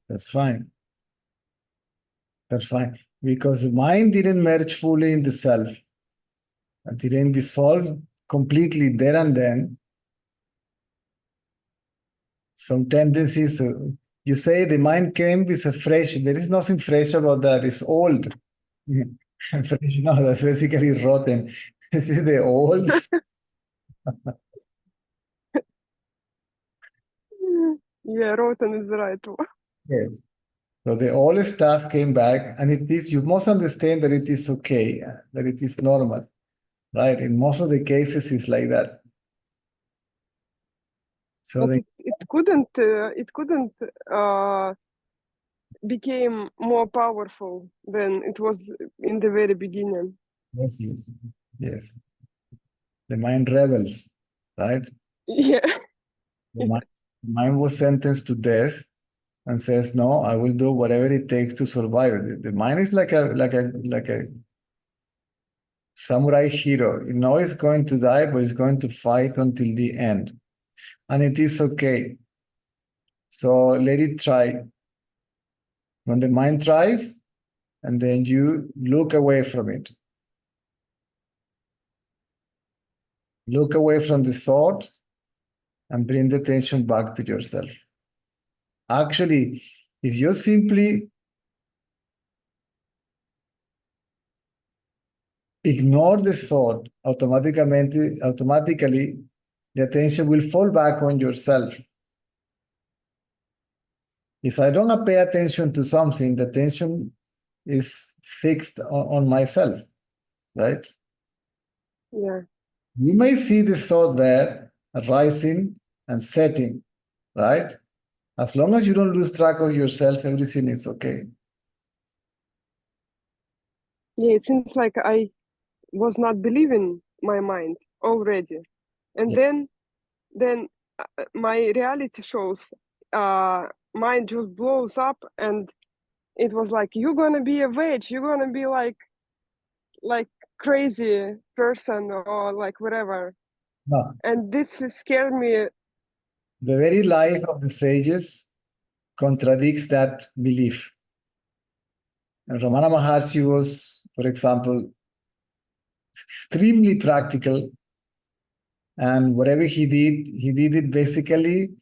That's fine. That's fine. Because the mind didn't merge fully in the self. It didn't dissolve completely there and then. Some tendencies, you say the mind came with a fresh, there is nothing fresh about that, it's old. Fresh, no, that's basically rotten. This is the old. Yeah, rotten is the right word. Yes. So the old stuff came back, and it is, you must understand that it is okay, that it is normal, right? In most of the cases, it's like that. So But it couldn't became more powerful than it was in the very beginning. yes. The mind rebels, right? Yeah. The mind was sentenced to death and says, "No, I will do whatever it takes to survive." The mind is like a samurai hero. You know it's going to die, but it's going to fight until the end, and it is okay. So let it try. When the mind tries, and then you look away from it. Look away from the thoughts and bring the attention back to yourself. Actually, if you simply ignore the thought, automatically the attention will fall back on yourself. If I don't pay attention to something, the attention is fixed on myself, right? Yeah. You may see the thought there rising and setting, right? As long as you don't lose track of yourself, everything is okay. Yeah, it seems like I was not believing my mind already. And Yeah. then my reality shows mind just blows up, and it was like, you're gonna be a witch, you're gonna be like crazy person or like whatever. No, And this scared me. the very life of the sages contradicts that belief. And Ramana Maharshi was, for example, extremely practical, and whatever he did it basically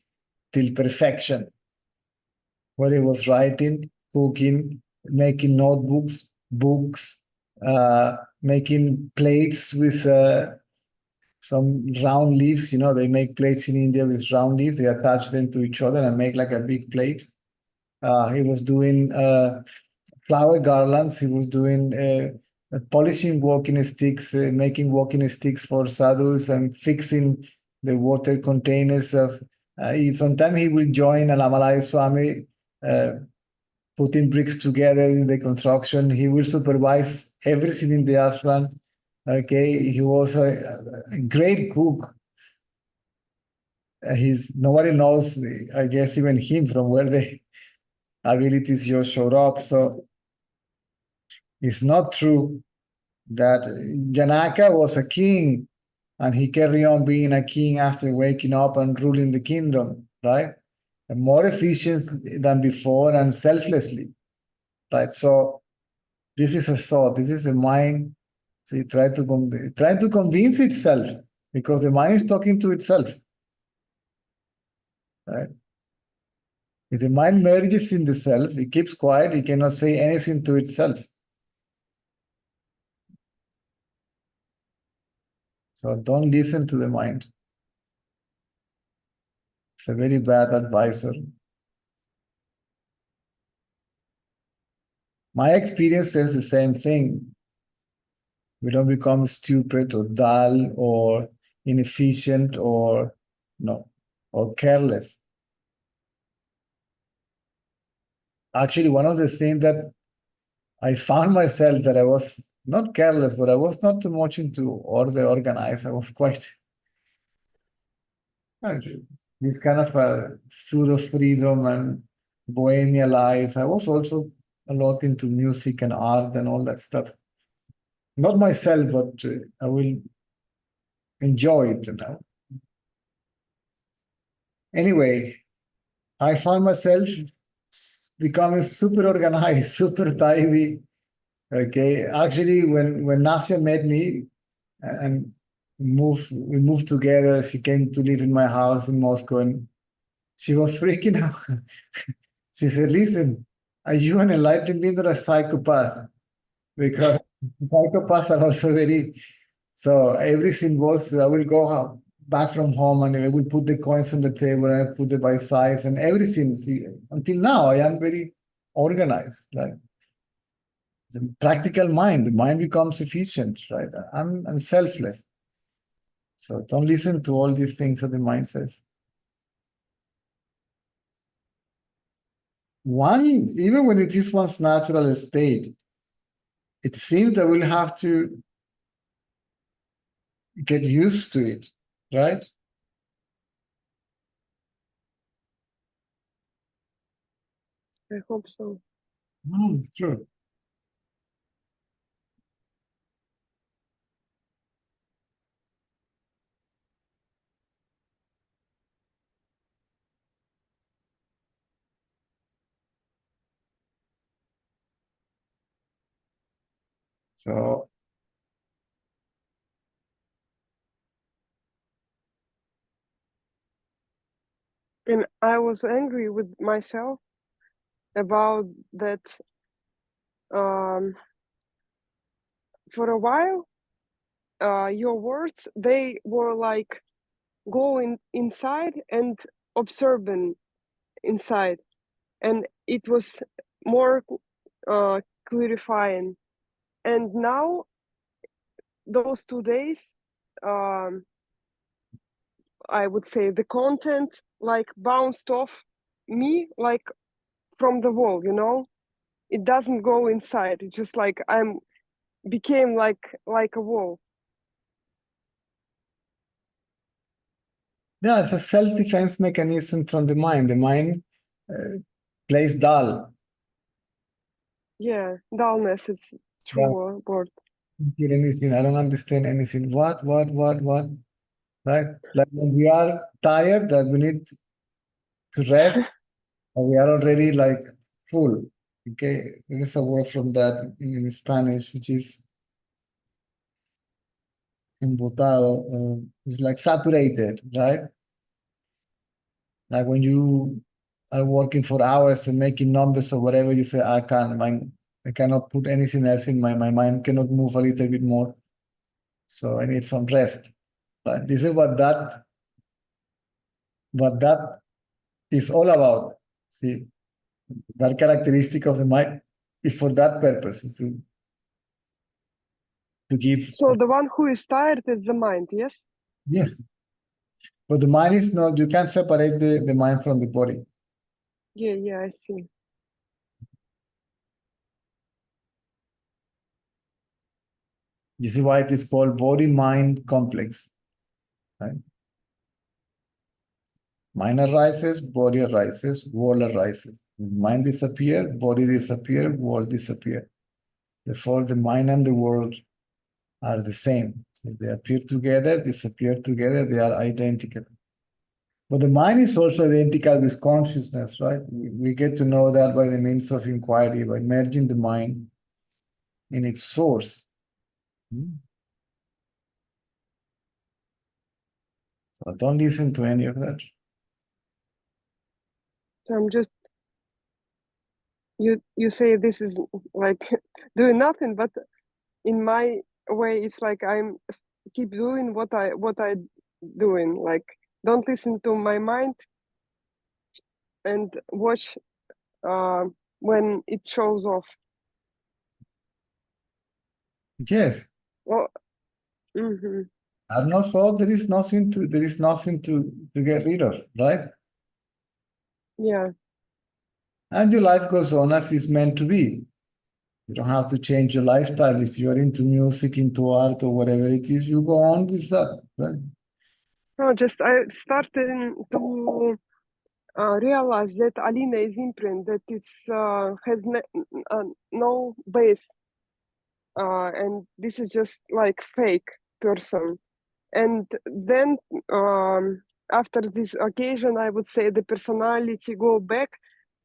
till perfection. where he was writing, cooking, making notebooks, books, making plates with some round leaves. You know, they make plates in India with round leaves. They attach them to each other and make like a big plate. He was doing flower garlands. He was doing polishing walking sticks, making walking sticks for sadhus, and fixing the water containers of. Sometimes he will join Alamalai Swami, putting bricks together in the construction. He will supervise everything in the ashram. Okay, he was a great cook. Nobody knows, I guess, even him, from where the abilities just showed up. So it's not true that Janaka was a king and he carried on being a king after waking up and ruling the kingdom, right? And more efficient than before and selflessly, right? So this is a thought, this is a mind. See, try to convince itself, because the mind is talking to itself, right? If the mind merges in the self, it keeps quiet, it cannot say anything to itself. So don't listen to the mind. It's a very bad advisor. My experience says the same thing. We don't become stupid or dull or inefficient or careless. Actually, one of the things that I found myself, that I was not careless, but I was not too much into order, organized. I was quite this kind of a pseudo freedom and bohemia life. I was also a lot into music and art and all that stuff. Not myself, but I will enjoy it, you know. Anyway, I found myself becoming super organized, super tidy. Okay, actually, when Nasia met me and we moved together, she came to live in my house in Moscow, and she was freaking out. She said, "Listen, are you an enlightened being or a psychopath?" Because psychopaths are also very. So everything was, I will go back from home and I will put the coins on the table and I put it by size and everything. See, until now, I am very organized, right? The practical mind, the mind becomes efficient, right? I'm selfless. So don't listen to all these things that the mind says. Even when it is one's natural state, it seems that we'll have to get used to it, right? I hope so. It's true. So And I was angry with myself about that. For a while, your words, they were like going inside and observing inside, and it was more clarifying. And now those 2 days, I would say the content like bounced off me like from the wall, you know. It doesn't go inside. It's just like became like a wall. yeah, it's a self-defense mechanism from the mind. The mind plays dull. Yeah, dullness, it's true word. Hear anything, I don't understand anything. What? Right? Like when we are tired, that we need to rest, and we are already like full. Okay, there is a word from that in Spanish, which is embotado. It's like saturated, right? Like when you are working for hours and making numbers or whatever, you say, I cannot put anything else in my mind cannot move a little bit more. So I need some rest. Right? This is what that is all about. See, that characteristic of the mind is for that purpose, to give. So the one who is tired is the mind, yes? Yes. But the mind is not, you can't separate the mind from the body. Yeah, I see. You see why it is called body-mind complex, right? Mind arises, body arises, world arises. Mind disappear, body disappear, world disappear. Therefore, the mind and the world are the same. So they appear together, disappear together, they are identical. But the mind is also identical with consciousness, right? We get to know that by the means of inquiry, by merging the mind in its source. So don't listen to any of that. So I'm just, you say this is like doing nothing, but in my way, it's like I'm keep doing what I doing. Like, don't listen to my mind and watch when it shows off. Yes. Well, mhm. I have no thought, there is nothing to get rid of, right? Yeah. And your life goes on as it's meant to be. You don't have to change your lifestyle. If you're into music, into art, or whatever it is, you go on with that, right? No, just I started to realize that Alina is imprint, that it's has no base, and this is just like fake person. And then after this occasion, I would say the personality go back,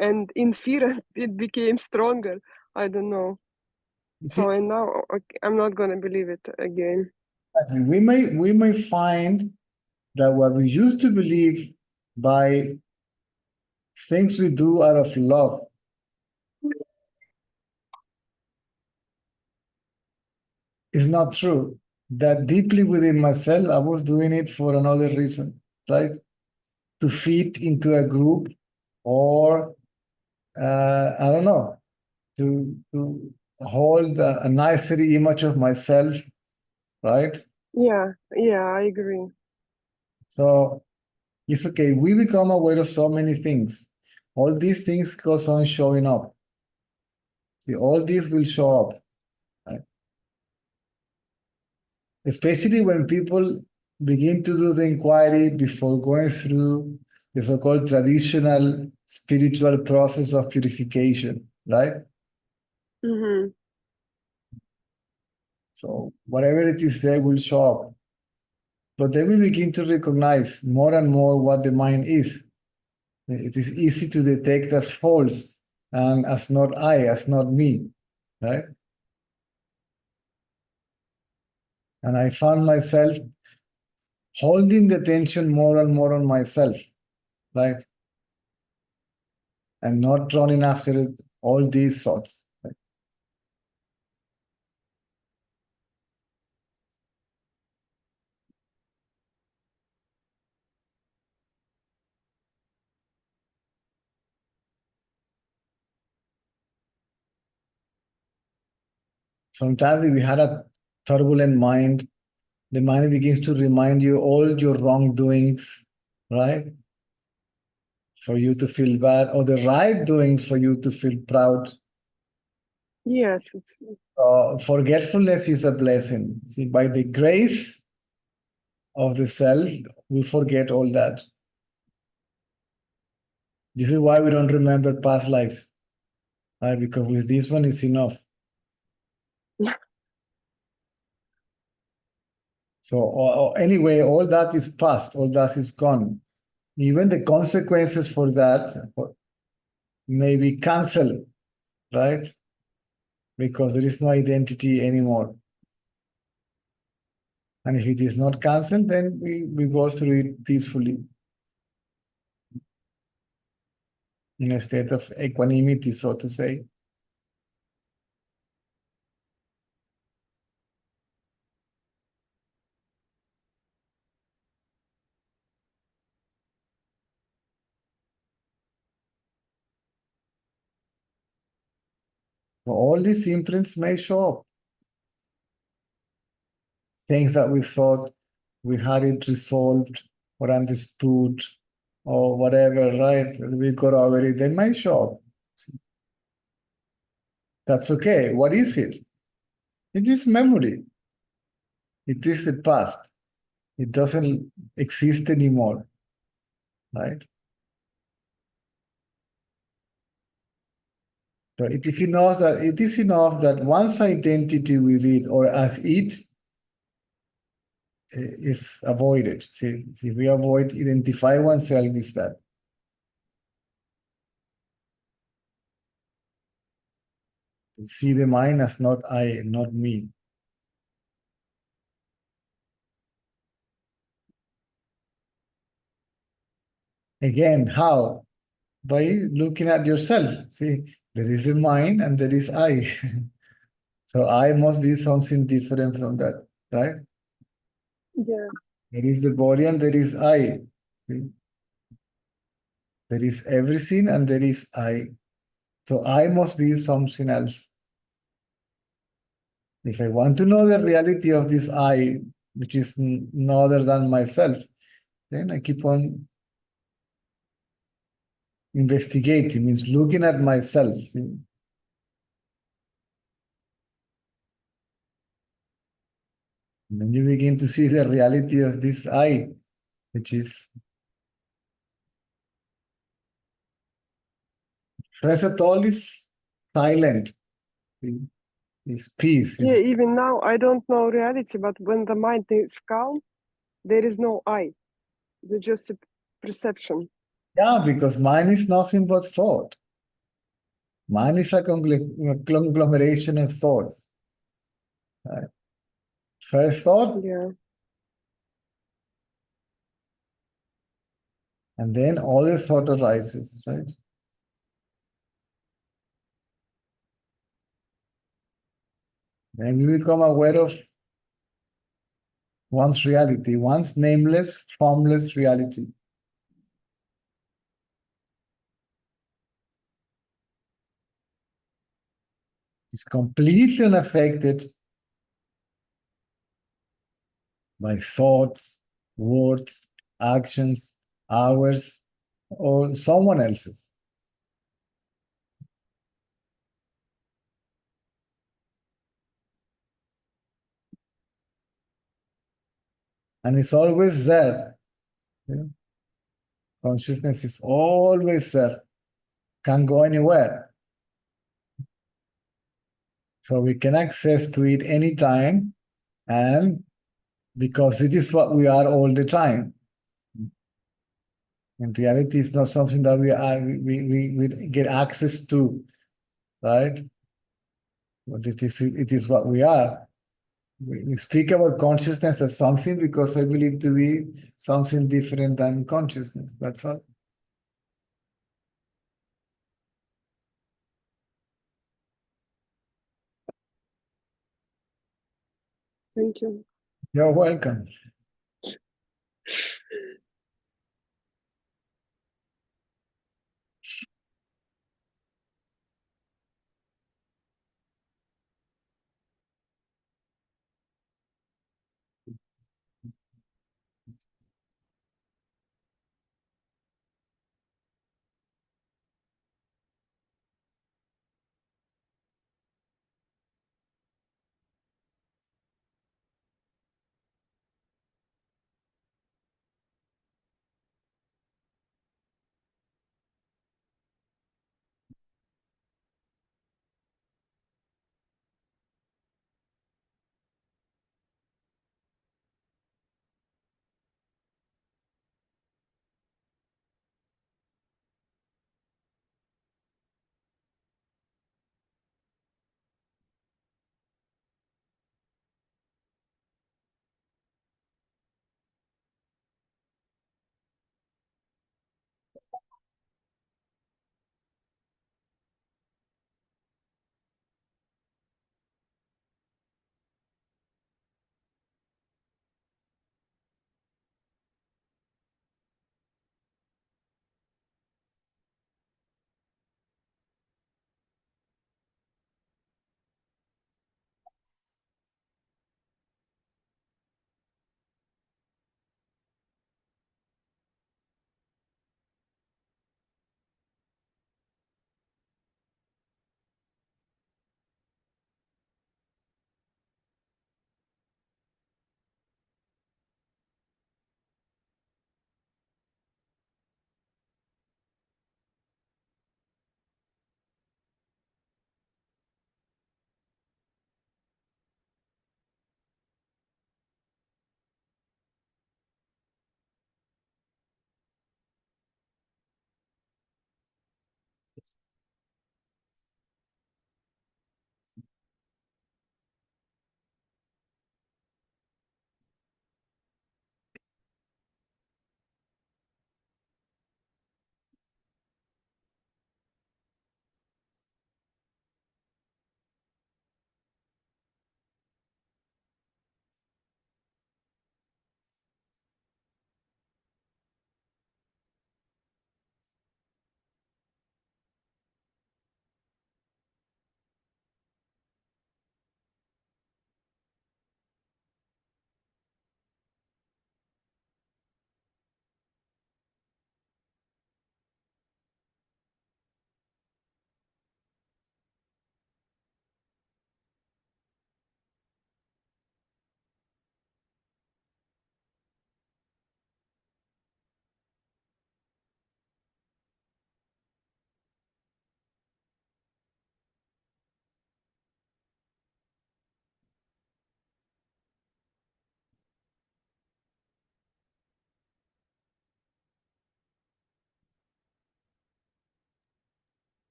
and in fear it became stronger. I don't know. So and now I'm not gonna believe it again. We may find that what we used to believe by things we do out of love is not true. That deeply within myself, I was doing it for another reason, right? To fit into a group, or I don't know, to hold a nicer image of myself, right? Yeah, I agree. So it's okay. We become aware of so many things. All these things goes on showing up. See, all these will show up, right? Especially when people begin to do the inquiry before going through the so-called traditional spiritual process of purification, right? Mm-hmm. So whatever it is there will show up. But then we begin to recognize more and more what the mind is. It is easy to detect as false and as not I, as not me, right? And I found myself holding the attention more and more on myself, right? And not running after all these thoughts. Right? Sometimes if we had a turbulent mind, the mind begins to remind you all your wrongdoings, right? For you to feel bad, or the right doings for you to feel proud. Yes, it's Forgetfulness is a blessing. See, by the grace of the self, we forget all that. This is why we don't remember past lives, right? Because with this one, it's enough. So anyway, all that is past, all that is gone. Even the consequences for that may be cancelled, right? Because there is no identity anymore. And if it is not cancelled, then we go through it peacefully. in a state of equanimity, so to say. All these imprints may show up. Things that we thought we had it resolved or understood or whatever, right? We got over it, they may show up. That's okay. What is it? It is memory. It is the past. It doesn't exist anymore, right? So if you know that it is enough that one's identity with it or as it is avoided. See, if we avoid identify oneself with that. See the mind as not I, not me. Again, how? By looking at yourself. See, there is the mind and there is I. So I must be something different from that, right? Yes. There is the body and there is I. See? There is everything and there is I. So I must be something else. If I want to know the reality of this I, which is no other than myself, then I keep on investigating, means looking at myself. See? And then you begin to see the reality of this I, which is, first of all, is silent. See? Is peace. Yeah, even now I don't know reality, but when the mind is calm, there is no I. There's just a perception. Yeah, because mind is nothing but thought. Mind is a conglomeration of thoughts. Right? First thought, Yeah. and then all the thought arises, right? Then you become aware of one's reality, one's nameless, formless reality. It's completely unaffected by thoughts, words, actions, ours, or someone else's. And it's always there. Yeah? Consciousness is always there, can't go anywhere. So we can access to it anytime, and because it is what we are all the time. In reality, it's not something that we get access to, right? But it is what we are. We speak about consciousness as something because I believe to be something different than consciousness. That's all. Thank you. You're welcome.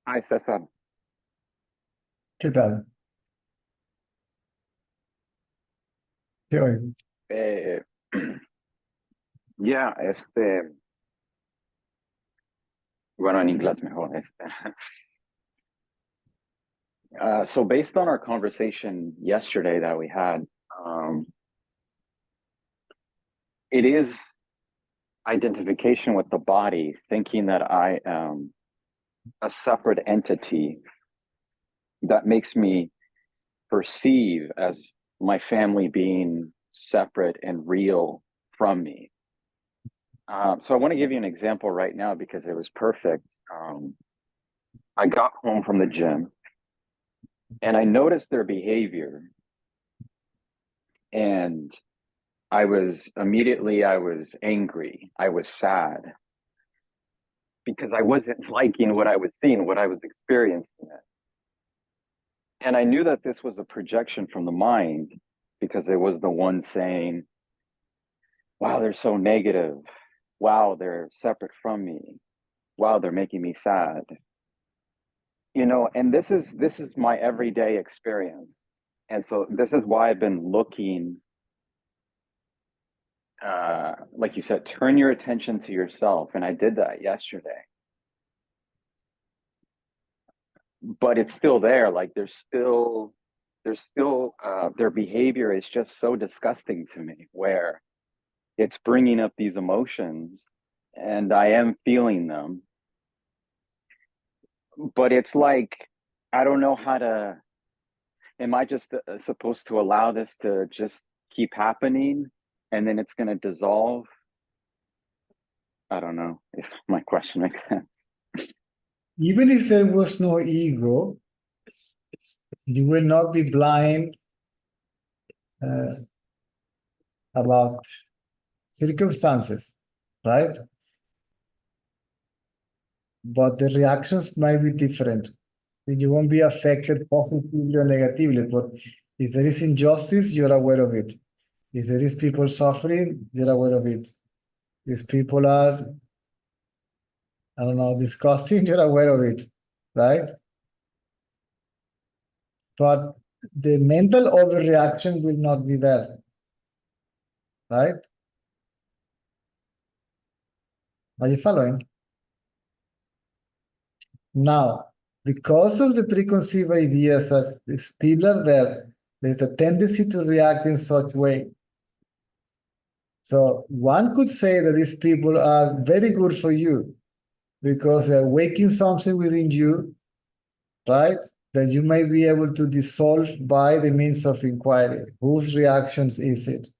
Hi, Cesar. ¿Qué tal? Te oigo. Eh, ya, bueno, en inglés mejor, so based on our conversation yesterday that we had, it is identification with the body, thinking that I am a separate entity that makes me perceive as my family being separate and real from me. So I want to give you an example right now because it was perfect. I got home from the gym and I noticed their behavior, and I was angry. I was sad because I wasn't liking what I was seeing, what I was experiencing. And I knew that this was a projection from the mind because it was the one saying, wow, they're so negative. Wow, they're separate from me. Wow, they're making me sad. You know, and this is my everyday experience. And so this is why I've been looking, like you said, turn your attention to yourself. And I did that yesterday. But it's still there. Like there's still their behavior is just so disgusting to me, where it's bringing up these emotions and I am feeling them. But it's like, I don't know how to, am I just supposed to allow this to just keep happening and then it's going to dissolve? I don't know if my question makes sense. Even if there was no ego, you will not be blind about circumstances, right? But the reactions might be different. You won't be affected positively or negatively, but if there is injustice, you're aware of it. If there is people suffering, you're aware of it. If people are, I don't know, disgusting, you're aware of it, right? But the mental overreaction will not be there, right? Are you following? Now, because of the preconceived ideas that still are there, there's a tendency to react in such way. So one could say that these people are very good for you because they're waking something within you, right? That you may be able to dissolve by the means of inquiry. Whose reactions is it?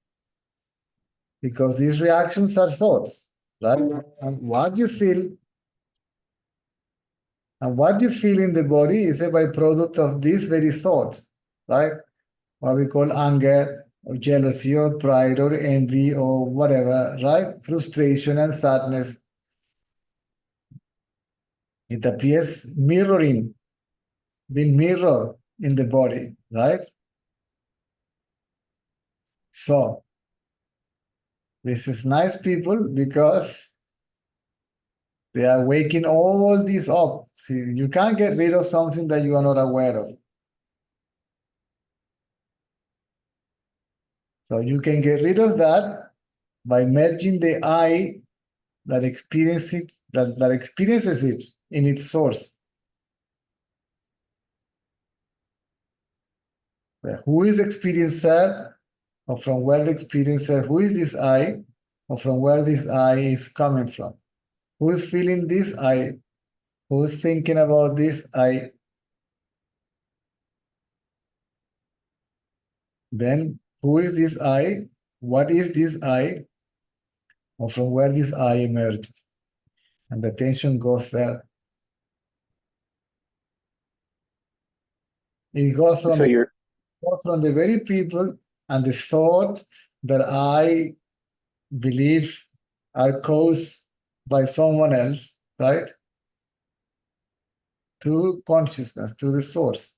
Because these reactions are thoughts, right? And what you feel in the body is a byproduct of these very thoughts, right? What we call anger or jealousy or pride or envy or whatever, right? Frustration and sadness. It appears being mirrored in the body, right? So, this is nice people because they are waking all these up. See, you can't get rid of something that you are not aware of. So you can get rid of that by merging the I that experiences it in its source. Who is the experiencer, or from where the experiencer, who is this I, or from where this I is coming from? Who is feeling this I? Who is thinking about this I? Then who is this I? What is this I? Or from where this I emerged? And the attention goes there. It goes from, So from the very people and the thought that I believe are caused by someone else, right? To consciousness, to the source,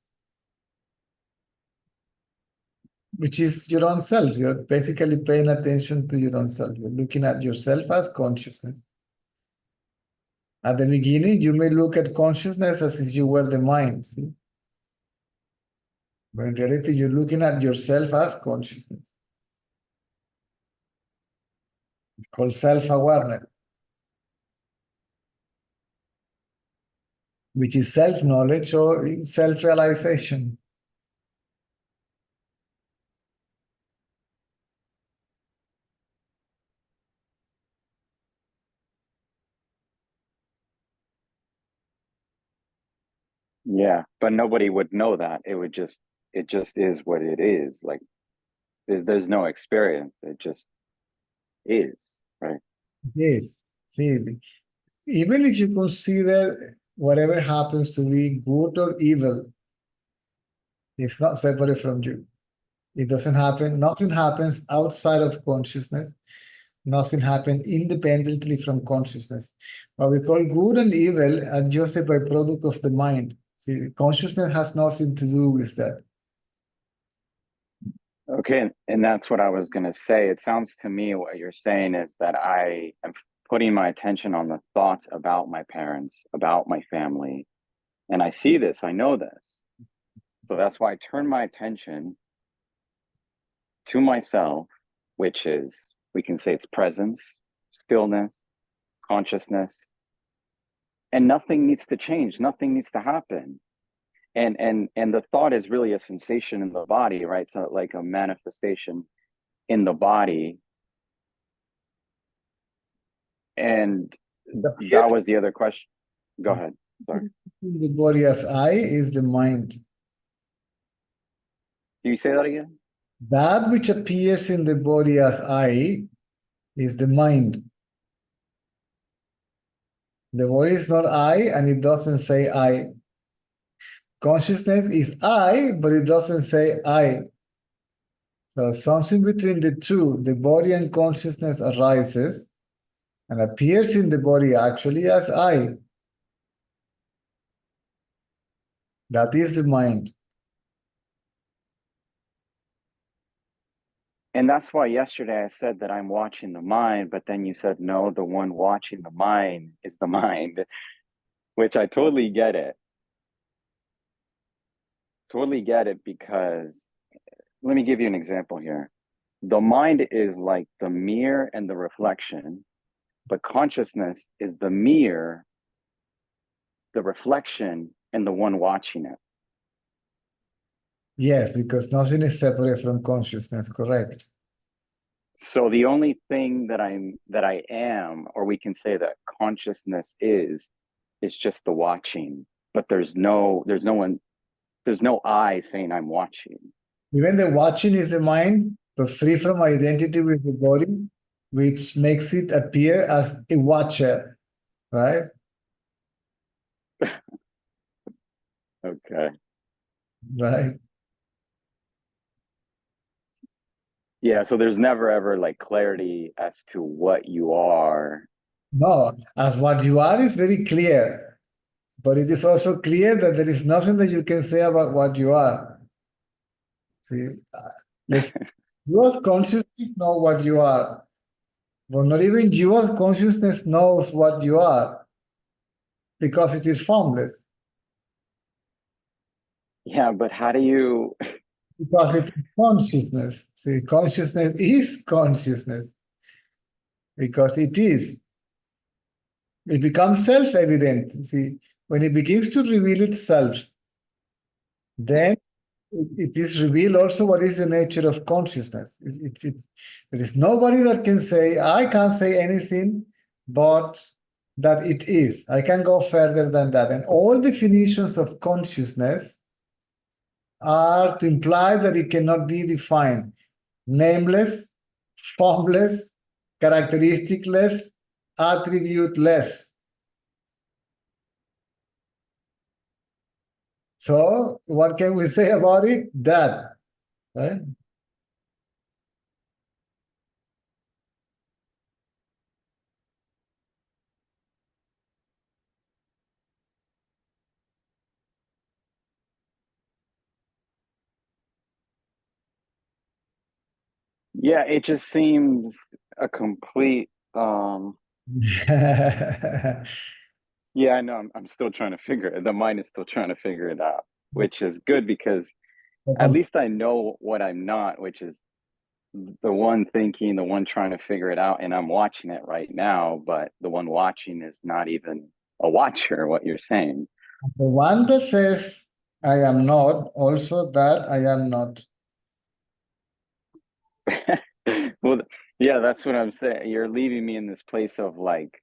which is your own self. You're basically paying attention to your own self. You're looking at yourself as consciousness. At the beginning, you may look at consciousness as if you were the mind, see? But in reality, you're looking at yourself as consciousness. It's called self-awareness, which is self-knowledge or self-realization. Yeah, but nobody would know that. It just is what it is. Like there's no experience. It just is, right? Yes. See, even if you consider whatever happens to be good or evil, it's not separate from you. It doesn't happen. Nothing happens outside of consciousness. Nothing happens independently from consciousness. What we call good and evil are just a byproduct of the mind. See, consciousness has nothing to do with that. Okay, and that's what I was going to say. It sounds to me what you're saying is that I am putting my attention on the thoughts about my parents, about my family, and I see this, I know this. So that's why I turn my attention to myself, which is, we can say it's presence, stillness, consciousness, and nothing needs to change, nothing needs to happen. And the thought is really a sensation in the body, right? So like a manifestation in the body. And that was the other question. Go ahead. Sorry. The body as I is the mind. Can you say that again? That which appears in the body as I is the mind. The body is not I, and it doesn't say I. Consciousness is I, but it doesn't say I. So something between the two, the body and consciousness, arises and appears in the body actually as I. That is the mind. And that's why yesterday I said that I'm watching the mind, but then you said, no, the one watching the mind is the mind, which I totally get it. Totally get it, because let me give you an example here. The mind is like the mirror and the reflection, but consciousness is the mirror, the reflection, and the one watching it. Yes, because nothing is separate from consciousness, correct? So the only thing that I am, or we can say that consciousness is just the watching, but there's no I saying I'm watching. Even the watching is the mind, but free from identity with the body, which makes it appear as a watcher, right? Okay. Right. Yeah, so there's never ever like clarity as to what you are. No, as what you are is very clear, but it is also clear that there is nothing that you can say about what you are. See, you as consciousness know what you are, but not even you as consciousness knows what you are, because it is formless. Yeah, but how do you Because it is consciousness. See, consciousness is consciousness, because it is. It becomes self-evident. See, when it begins to reveal itself, then it is revealed also what is the nature of consciousness. There is nobody that can say, I can't say anything but that it is. I can go further than that. And all definitions of consciousness are to imply that it cannot be defined. Nameless, formless, characteristicless, attributeless. So what can we say about it? That, right? Yeah, it just seems a complete yeah, I know. I'm still trying to figure it. The mind is still trying to figure it out, which is good because at least I know what I'm not, which is the one thinking, the one trying to figure it out, and I'm watching it right now, but the one watching is not even a watcher, what you're saying. The one that says, I am not, also that I am not. Well, yeah, that's what I'm saying. You're leaving me in this place of like,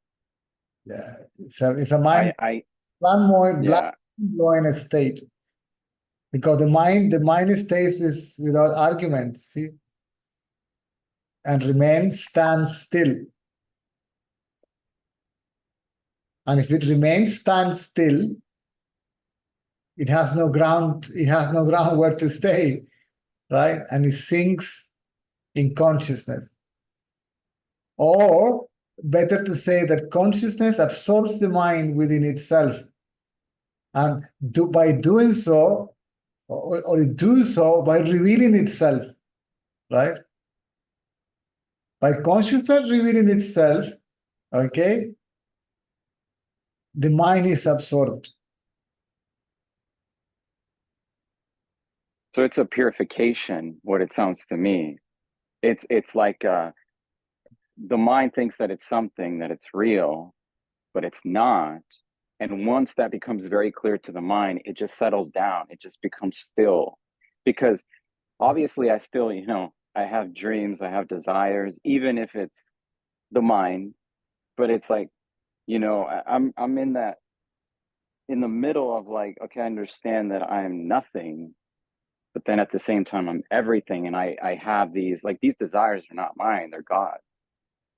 Yeah, it's a mind, I black yeah, blowing state. Because the mind stays without argument, see? And remains, stands still. And if it remains, stands still, it has no ground where to stay, right? And it sinks in consciousness. Or better to say that consciousness absorbs the mind within itself. And by doing so, or it do so by revealing itself, right? By consciousness revealing itself, okay, the mind is absorbed. so it's a purification, what it sounds to me. It's like the mind thinks that it's something, that it's real, but it's not. And once that becomes very clear to the mind, it just settles down. It just becomes still. Because obviously I still, I have dreams, I have desires, even if it's the mind, but it's like, I'm in the middle of like, okay, I understand that I'm nothing, but then at the same time I'm everything. And I have these desires are not mine, they're God.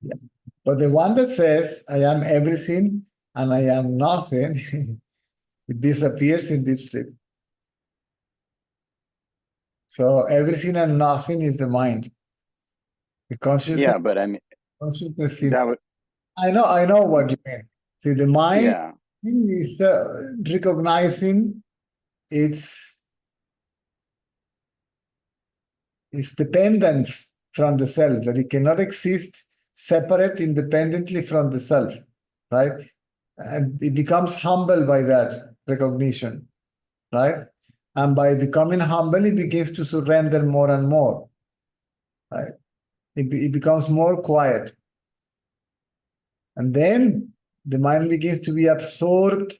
Yeah. But the one that says, I am everything and I am nothing, it disappears in deep sleep. So everything and nothing is the mind. The consciousness, Yeah, but I mean, consciousness. that would, I know what you mean. See, the mind yeah, is recognizing its dependence from the self, that it cannot exist separate independently from the self, right? And it becomes humble by that recognition, right? And by becoming humble, it begins to surrender more and more, right? It becomes more quiet. And then the mind begins to be absorbed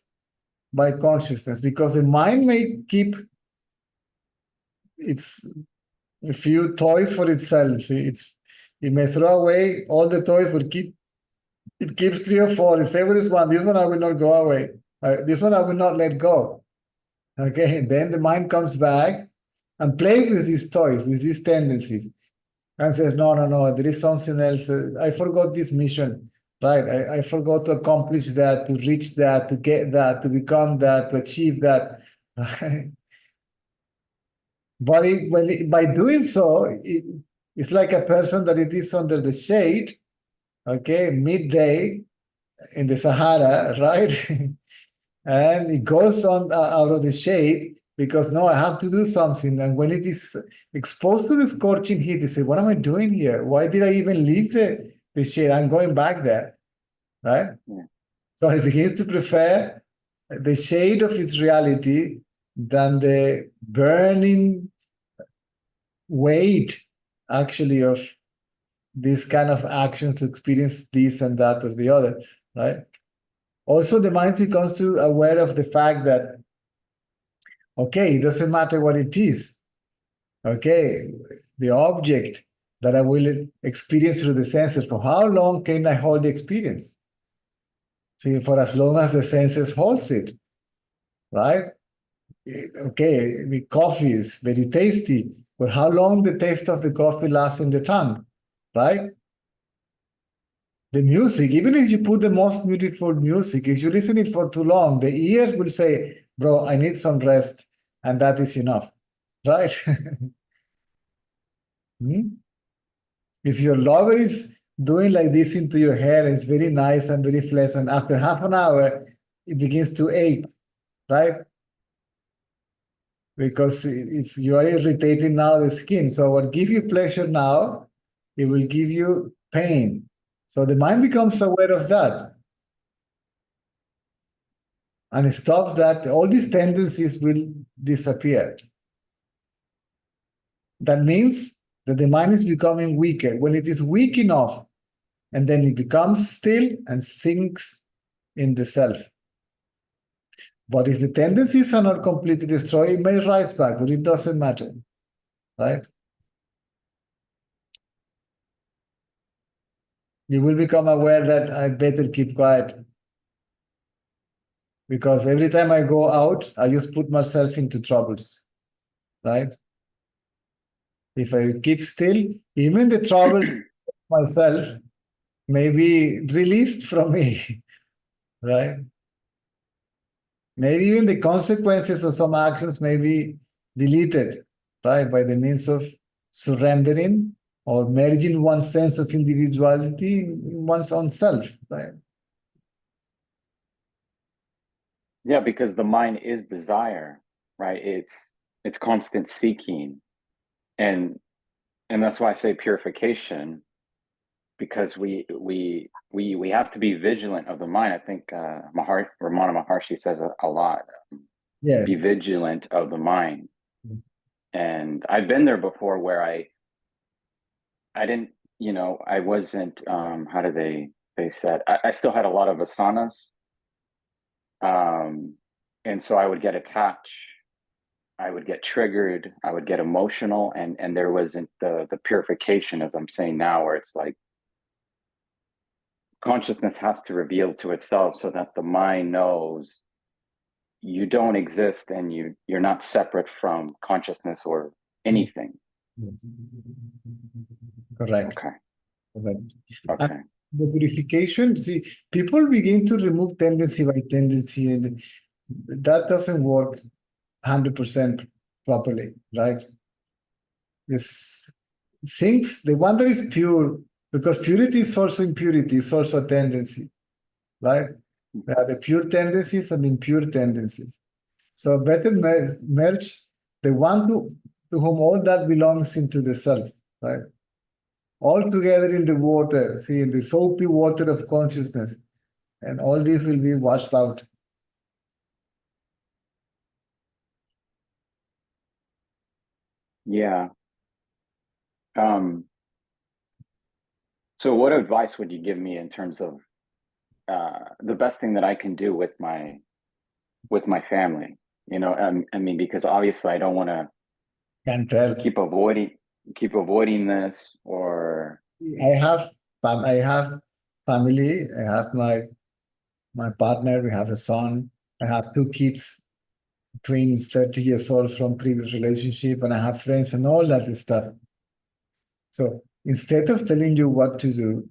by consciousness, because the mind may keep its a few toys for itself. See, it may throw away all the toys, but it keeps 3 or 4. Its favorite is one. This one I will not go away. This one I will not let go. Okay, and then the mind comes back and plays with these toys, with these tendencies, and says, no, there is something else. I forgot this mission, right? I forgot to accomplish that, to reach that, to get that, to become that, to achieve that. Right? But by doing so, it's like a person that it is under the shade, okay, midday in the Sahara, right? And it goes on out of the shade because, no, I have to do something. And when it is exposed to the scorching heat, they say, what am I doing here? Why did I even leave the shade? I'm going back there, right? Yeah. So it begins to prefer the shade of its reality than the burning weight, actually, of these kind of actions to experience this and that or the other, right? Also, the mind becomes too aware of the fact that, okay, it doesn't matter what it is, okay, the object that I will experience through the senses, for how long can I hold the experience? See, for as long as the senses holds it, right? Okay, the coffee is very tasty, but how long the taste of the coffee lasts in the tongue, right? The music, even if you put the most beautiful music, if you listen it for too long, the ears will say, bro, I need some rest, and that is enough, right? If your lover is doing like this into your hair, it's very nice and very pleasant. After half an hour, it begins to ache, right? Because you are irritating now the skin. So what gives you pleasure now, it will give you pain. So the mind becomes aware of that. And it stops that, all these tendencies will disappear. That means that the mind is becoming weaker. When it is weak enough, and then it becomes still and sinks in the self. But if the tendencies are not completely destroyed, it may rise back, but it doesn't matter, right? You will become aware that I better keep quiet. Because every time I go out, I just put myself into troubles, right? If I keep still, even the trouble myself may be released from me, right? Maybe even the consequences of some actions may be deleted, right? By the means of surrendering or merging one's sense of individuality in one's own self, right? Yeah, because the mind is desire, right? It's constant seeking. And that's why I say purification, because we have to be vigilant of the mind. I think Ramana Maharshi says a lot. Yes. Be vigilant of the mind. And I've been there before where I didn't, I wasn't, how do they said, I still had a lot of asanas. And so I would get attached, I would get triggered, I would get emotional, and there wasn't the purification, as I'm saying now, where it's like consciousness has to reveal to itself so that the mind knows you don't exist and you're not separate from consciousness or anything. Correct. Okay. Correct. Okay. The purification, see, people begin to remove tendency by tendency, and that doesn't work 100% properly, right? This things, the one that is pure, because purity is also impurity, is also a tendency, right? There are the pure tendencies and impure tendencies. So better merge the one to whom all that belongs into the self, right? All together in the water, see, in the soapy water of consciousness, and all these will be washed out. Yeah. So what advice would you give me in terms of the best thing that I can do with my family? I mean, because obviously I don't want to Can tell. keep avoiding this, or I have family. I have my partner. We have a son. I have 2 kids, twins, 30 years old from previous relationship, and I have friends and all that stuff. So instead of telling you what to do,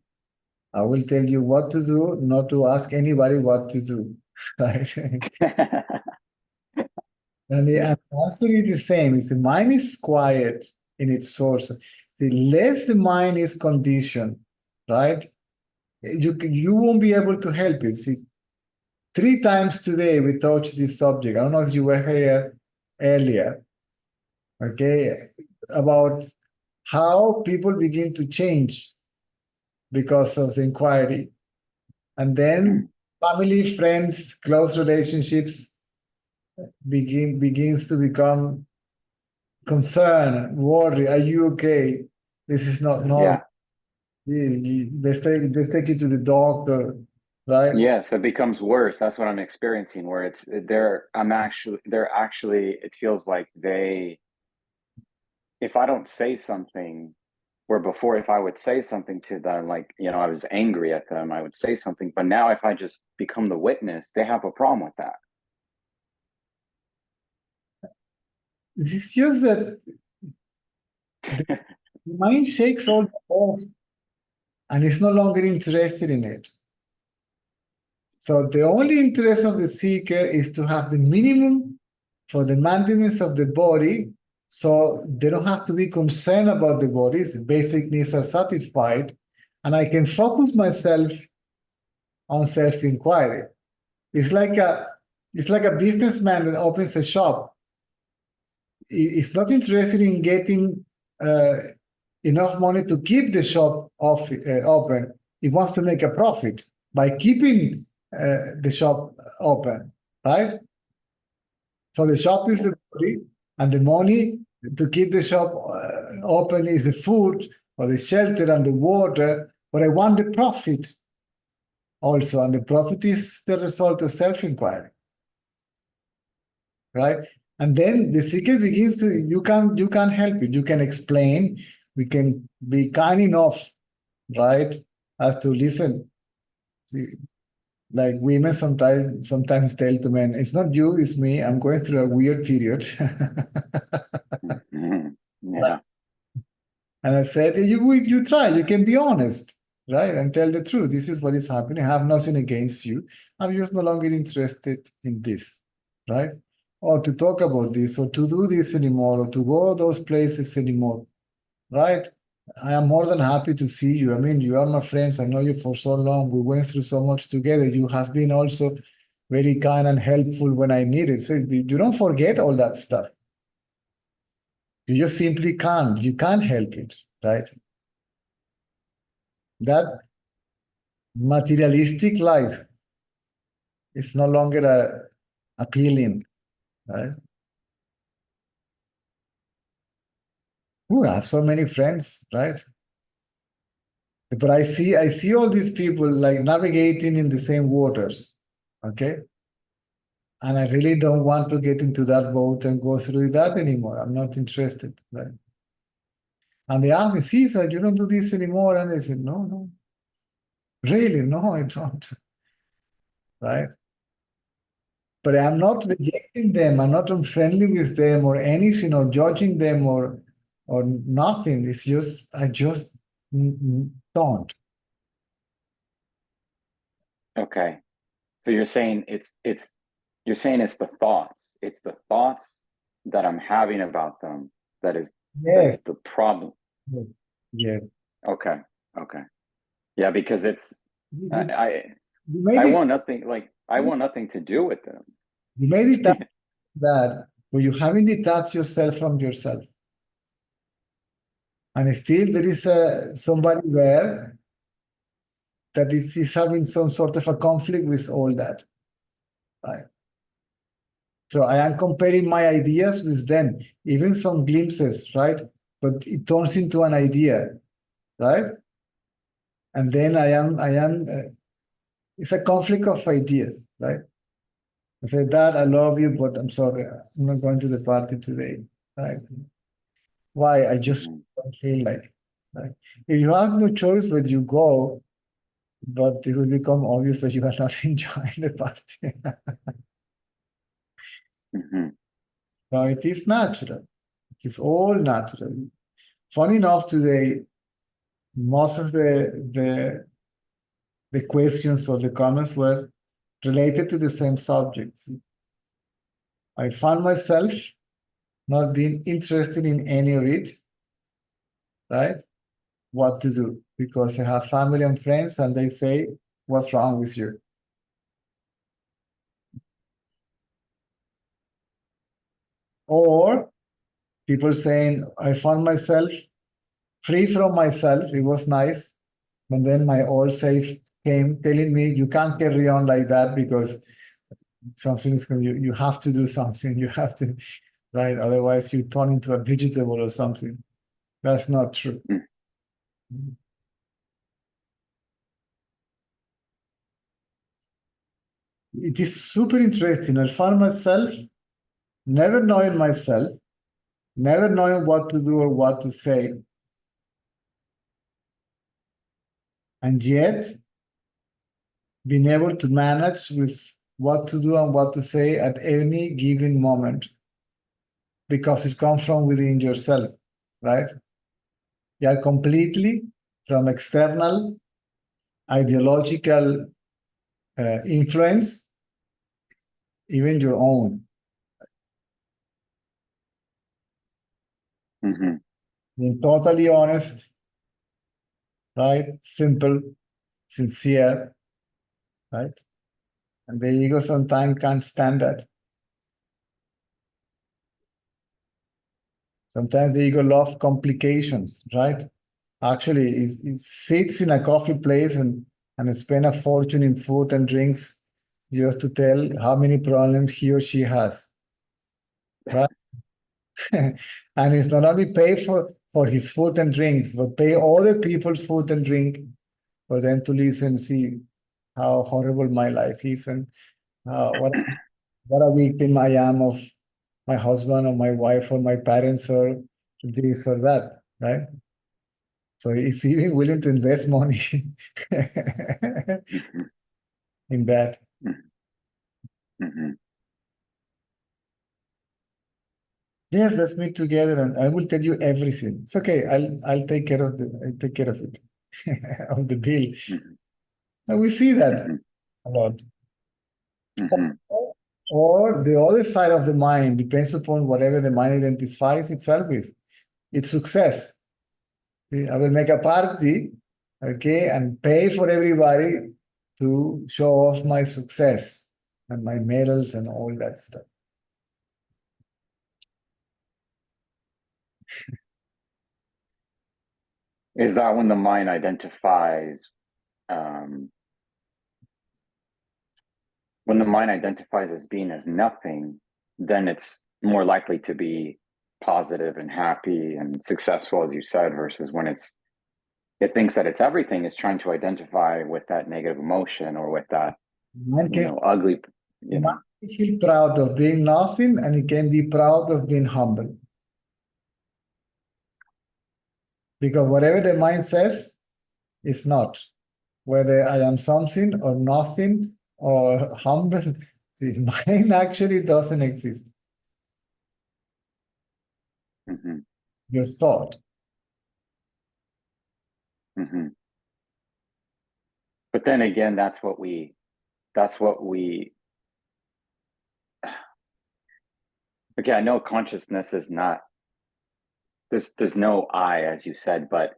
I will tell you what to do, not to ask anybody what to do, right? And the answer is the same. If the mind is quiet in its source, the less the mind is conditioned, right? You won't be able to help it. See, 3 times today we touched this subject. I don't know if you were here earlier, okay, about how people begin to change because of the inquiry. And then family, friends, close relationships begins to become concern, worry. Are you okay? This is not normal. yeah. Let's take you to the doctor, right? Yes, it becomes worse. That's what I'm experiencing, where they're actually, it feels like if I don't say something, where before if I would say something to them, like, I was angry at them, I would say something, but now if I just become the witness, they have a problem with that. It's just that the mind shakes all off and is no longer interested in it. So the only interest of the seeker is to have the minimum for the maintenance of the body, so they don't have to be concerned about the bodies. The basic needs are satisfied, and I can focus myself on self-inquiry. It's like a businessman that opens a shop. He's not interested in getting enough money to keep the shop open. He wants to make a profit by keeping the shop open, right? So the shop is the body, and the money to keep the shop open is the food or the shelter and the water, but I want the profit also, and the profit is the result of self-inquiry, right? And then the seeker begins to, you can help it, you can explain, we can be kind enough, right, as to listen. See, like women sometimes tell to men, it's not you, it's me, I'm going through a weird period. Mhm. Yeah. And I said, you try, you can be honest, right? And tell the truth. This is what is happening. I have nothing against you. I'm just no longer interested in this, right? Or to talk about this, or to do this anymore, or to go those places anymore, right? I am more than happy to see you. I mean, you are my friends. I know you for so long. We went through so much together. You have been also very kind and helpful when I needed. So you don't forget all that stuff. You just simply can't. You can't help it, right? That materialistic life is no longer appealing, right? Ooh, I have so many friends, right? But I see all these people like navigating in the same waters, okay? And I really don't want to get into that boat and go through that anymore. I'm not interested, right? And they ask me, Cesar, you don't do this anymore? And I said, no. Really, no, I don't, right? But I'm not rejecting them. I'm not unfriendly with them or anything, or judging them or nothing. It's just I just don't. Okay. So you're saying it's the thoughts. It's the thoughts that I'm having about them that is Yes. the problem. Yes. Okay. Yeah, because it's You I made it. want nothing, like I want nothing to do with them. You made it that when you haven't detached yourself from yourself, and still there is somebody there that is having some sort of a conflict with all that, right? So I am comparing my ideas with them, even some glimpses, right? But it turns into an idea, right? And then it's a conflict of ideas, right? I say, Dad, I love you, but I'm sorry, I'm not going to the party today, right? Why? I just don't feel like, right? If you have no choice, but you go, but it will become obvious that you are not enjoying the party. Mhm. So it is natural. It is all natural. Funny enough, today, most of the questions or the comments were related to the same subjects. I found myself not being interested in any of it, right? What to do, because I have family and friends and they say, what's wrong with you? Or people saying, I found myself free from myself. It was nice. And then my old self came telling me, you can't carry on like that because something is going, you have to do something. You have to, right? Otherwise you turn into a vegetable or something. That's not true. It is super interesting. I found myself never knowing myself, never knowing what to do or what to say. And yet being able to manage with what to do and what to say at any given moment, because it comes from within yourself, right? You are completely from external ideological influence, even your own. Mhm. Being totally honest, right? Simple, sincere, right? And the ego sometimes can't stand that. Sometimes the ego loves complications, right? Actually, it sits in a coffee place and spend a fortune in food and drinks just to tell how many problems he or she has, right? And it's not only pay for his food and drinks, but pay other people's food and drink for them to listen, see how horrible my life is and what a victim I am of my husband or my wife or my parents or this or that, right? So it's even willing to invest money in that. Yes, let's meet together and I will tell you everything. It's okay. I'll take care of it. Of the bill. And we see that a lot. Or the other side of the mind depends upon whatever the mind identifies itself with. It's success. See, I will make a party, okay, and pay for everybody to show off my success and my medals and all that stuff. Is that when the mind identifies, when the mind identifies as being as nothing, then it's more likely to be positive and happy and successful, as you said, versus when it thinks that it's everything, is trying to identify with that negative emotion or with that, ugly, Man can feel proud of being nothing and he can be proud of being humble. Because whatever the mind says, it's not. Whether I am something or nothing or humble, the mind actually doesn't exist. Your thought. But then again, that's what we okay, I know consciousness is not, there's no I, as you said, but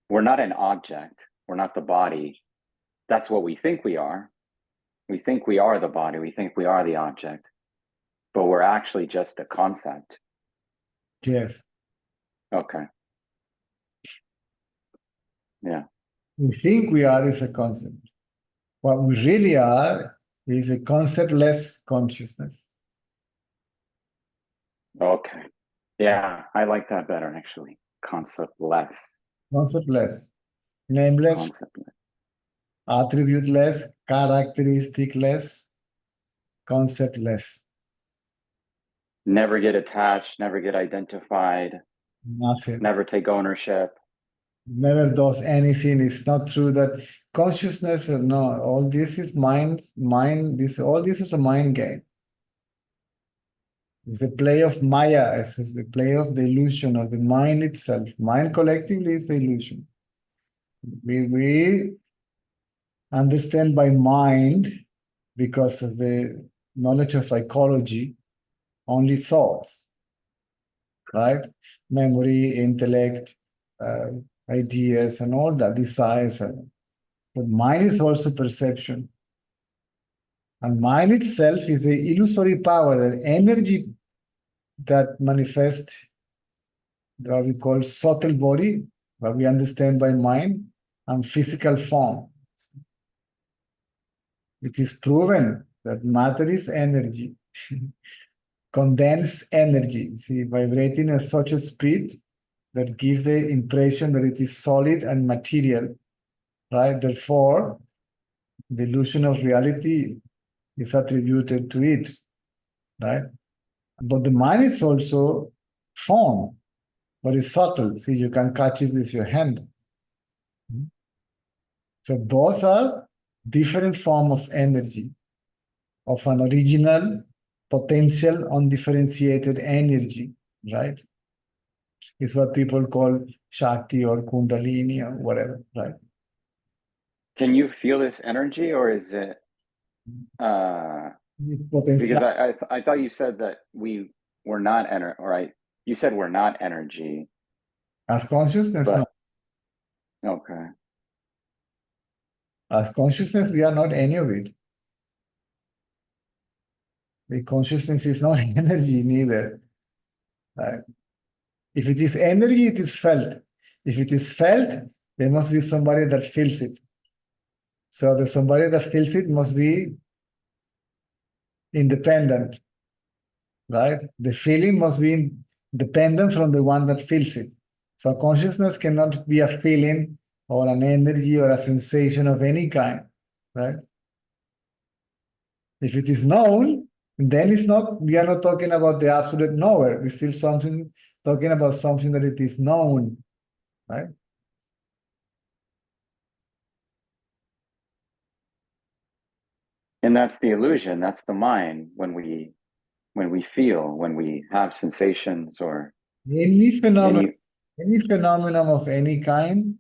we're not an object. We're not the body. That's what we think we are. We think we are the body. We think we are the object, but we're actually just a concept. Yes. Okay. Yeah. We think we are is a concept. What we really are is a conceptless consciousness. Okay. Yeah, I like that better, actually. Conceptless. Conceptless. Nameless, Conceptless. attribute-less, characteristic-less, concept-less. Never get attached, never get identified, Nothing. never take ownership. Never does anything. It's not true that consciousness, no, all this is mind, all this is a mind game. It's a play of Maya, it's the play of the illusion of the mind itself. Mind collectively is the illusion. We understand by mind, because of the knowledge of psychology, only thoughts, right? Memory, intellect, ideas, and all that, desires. But mind is also perception. And mind itself is the illusory power, the energy that manifests what we call subtle body, what we understand by mind, and physical form. It is proven that matter is energy, condensed energy, see, vibrating at such a speed that gives the impression that it is solid and material, right? Therefore, the illusion of reality is attributed to it, right? But the mind is also form, but it's subtle. See, you can catch it with your hand. So both are different form of energy, of an original, potential, undifferentiated energy, right? It's what people call Shakti or Kundalini or whatever, right? Can you feel this energy, or is it because I thought you said that we were not energy, right? You said we're not energy. As consciousness, but, no. Okay. As consciousness, we are not any of it. The consciousness is not energy neither. Right? If it is energy, it is felt. If it is felt, there must be somebody that feels it. So the somebody that feels it must be independent, right? The feeling must be dependent from the one that feels it. So consciousness cannot be a feeling or an energy or a sensation of any kind, right? If it is known, then it's not, we are not talking about the absolute knower. We're still talking about something that it is known, right? And that's the illusion, that's the mind when we feel, when we have sensations or Any phenomenon of any kind,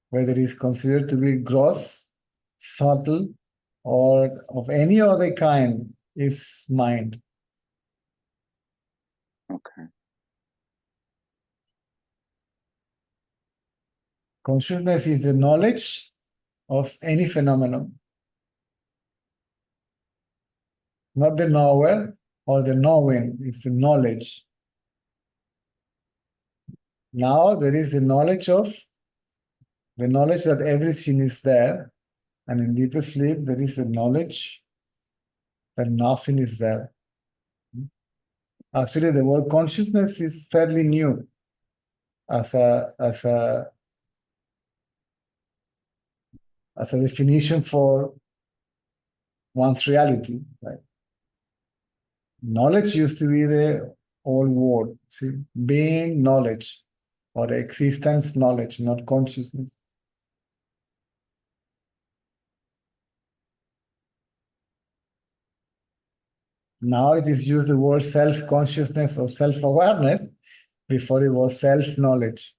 whether it is considered to be gross, subtle, or of any other kind, is mind. Okay. Consciousness is the knowledge of any phenomenon, not the knower or the knowing, it's the knowledge. Now there is the knowledge that everything is there, and in deeper sleep there is the knowledge that nothing is there. Actually, the word consciousness is fairly new as a definition for one's reality, right? Knowledge used to be the old word, see, being knowledge or existence knowledge, not consciousness. Now it is used the word self-consciousness or self-awareness. Before it was self-knowledge.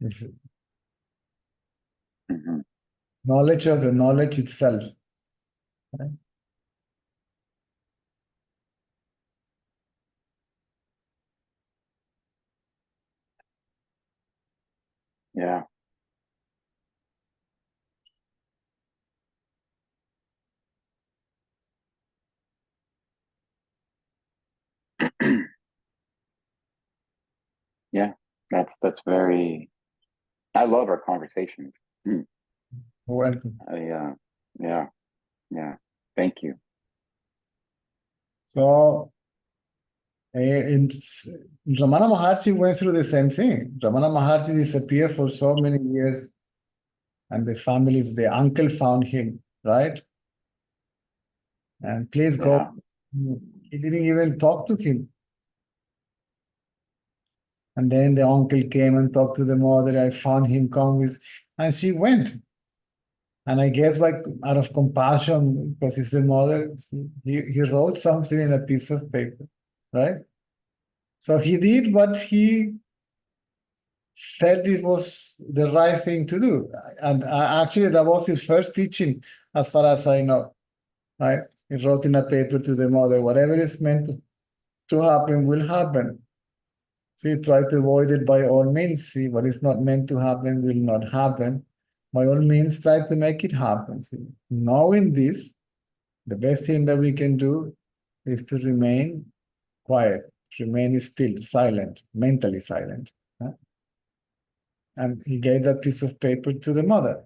Mm-hmm. Knowledge of the knowledge itself. Right? Yeah. Yeah, that's very, I love our conversations. Welcome. Yeah, thank you. So, Ramana Maharshi went through the same thing. Ramana Maharshi disappeared for so many years, and the uncle found him, right? And please go, he didn't even talk to him. And then the uncle came and talked to the mother. I found him, come with, and she went. And I guess out of compassion, because he's the mother, he wrote something in a piece of paper, right? So he did what he felt it was the right thing to do. And actually, that was his first teaching, as far as I know, right? He wrote in a paper to the mother, whatever is meant to happen will happen. See, try to avoid it by all means. See, what is not meant to happen will not happen. By all means, try to make it happen. See, knowing this, the best thing that we can do is to remain quiet, remain still, silent, mentally silent. Huh? And he gave that piece of paper to the mother.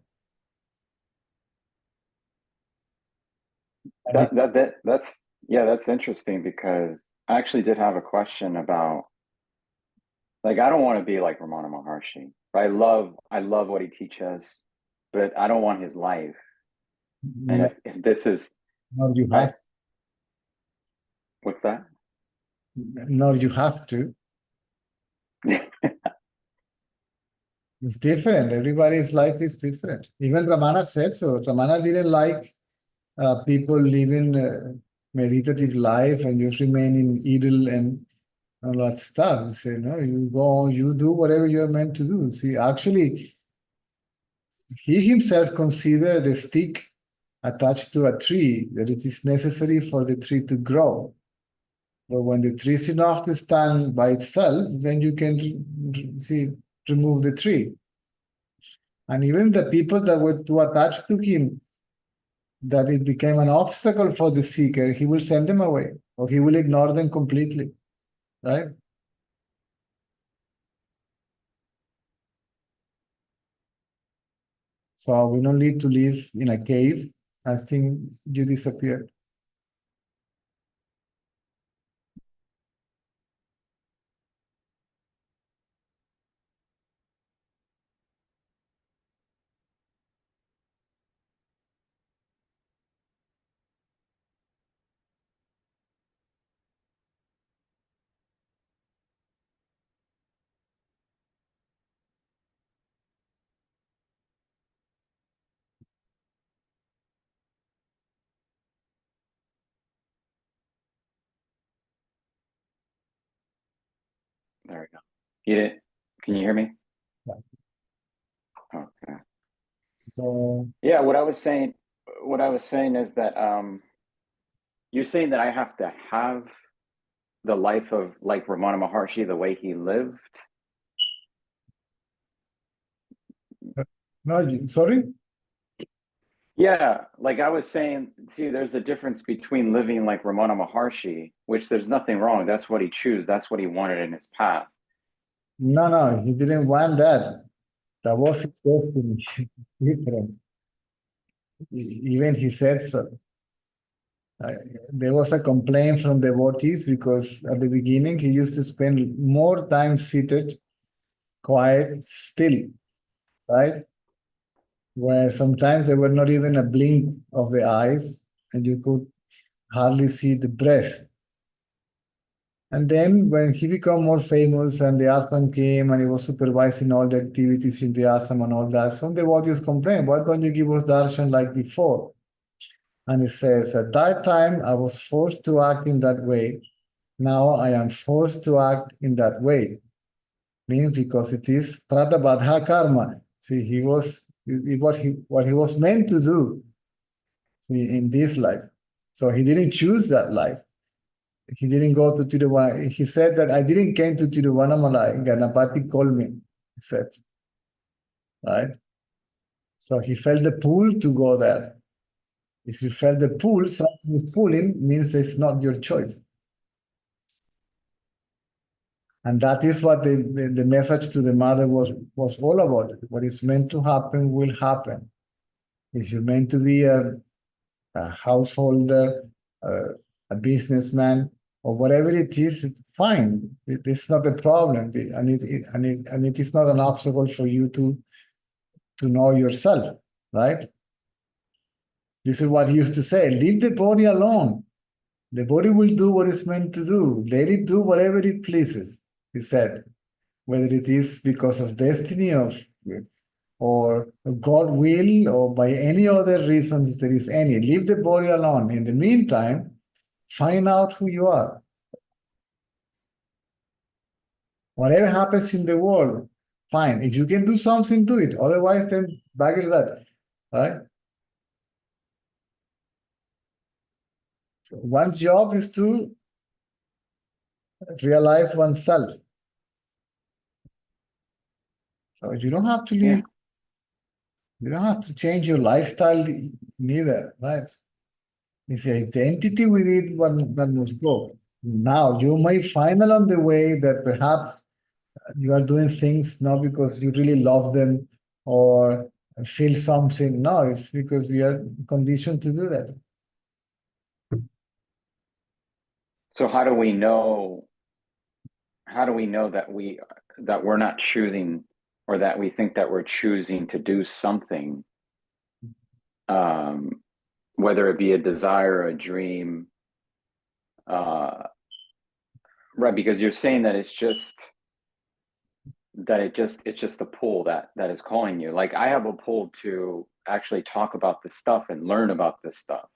That's interesting, because I actually did have a question about, like, I don't want to be like Ramana Maharshi. I love what he teaches, but I don't want his life. And if this is, Nor you have, what's that? nor you have to. It's different. Everybody's life is different. Even Ramana said so. Ramana didn't like people living meditative life and just remaining idle and all that stuff. He said, no, you go, you do whatever you're meant to do. See, actually, he himself considered the stick attached to a tree, that it is necessary for the tree to grow. But when the tree is enough to stand by itself, then you can remove the tree. And even the people that were too attached to him, that it became an obstacle for the seeker, he will send them away, or he will ignore them completely, right? So we don't need to live in a cave. I think you disappeared. There we go. You did. Can you hear me? Yeah. Okay. So Yeah, what I was saying is that you're saying that I have to have the life of like Ramana Maharshi, the way he lived. no, sorry. Yeah, like I was saying, see, there's a difference between living like Ramana Maharshi, which there's nothing wrong. That's what he chose. That's what he wanted in his path. No, he didn't want that. That was his destiny. Different. Even he said so. There was a complaint from devotees because at the beginning he used to spend more time seated, quiet, still, right? Where sometimes there were not even a blink of the eyes and you could hardly see the breath. And then when he became more famous and the ashram came and he was supervising all the activities in the ashram and all that, some devotees complained, why don't you give us darshan like before? And he says, at that time, I was forced to act in that way. Now I am forced to act in that way. Means because it is pratibadha karma. See, he was what he was meant to do. See, in this life. So he didn't choose that life. He didn't go to Tiruvana. He said that I didn't came to Tiruvannamalai. Ganapati called me. He said, right? So he felt the pull to go there. If you felt the pull, something is pulling, means it's not your choice. And that is what the message to the mother was all about. What is meant to happen will happen. If you're meant to be a householder, a businessman, or whatever it is, fine. It's not a problem. And it is not an obstacle for you to know yourself, right? This is what he used to say, leave the body alone. The body will do what it's meant to do. Let it do whatever it pleases, he said. Whether it is because of destiny or God will or by any other reasons there is any. Leave the body alone. In the meantime, find out who you are. Whatever happens in the world, fine. If you can do something, do it. Otherwise, then back is that, right? So one's job is to realize oneself. So you don't have to leave. Yeah. You don't have to change your lifestyle neither, right? It's the identity with it that must go. Now, you may find along the way that perhaps you are doing things not because you really love them or feel something. No, it's because we are conditioned to do that. So how do we know that we're not choosing, or that we think that we're choosing to do something, whether it be a desire, a dream, right? Because you're saying that it's just the pull that is calling you. Like I have a pull to actually talk about this stuff and learn about this stuff.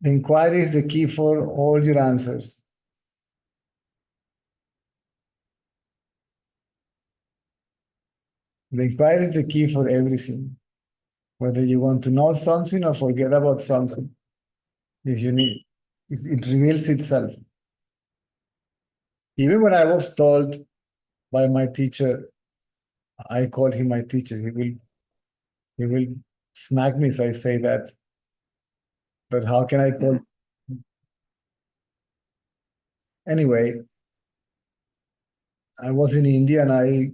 Inquiry is the key for all your answers. The inquiry is the key for everything. Whether you want to know something or forget about something. If you need, it reveals itself. Even when I was told by my teacher, I call him my teacher, he will smack me if I say that. But how can I call? Anyway, I was in India and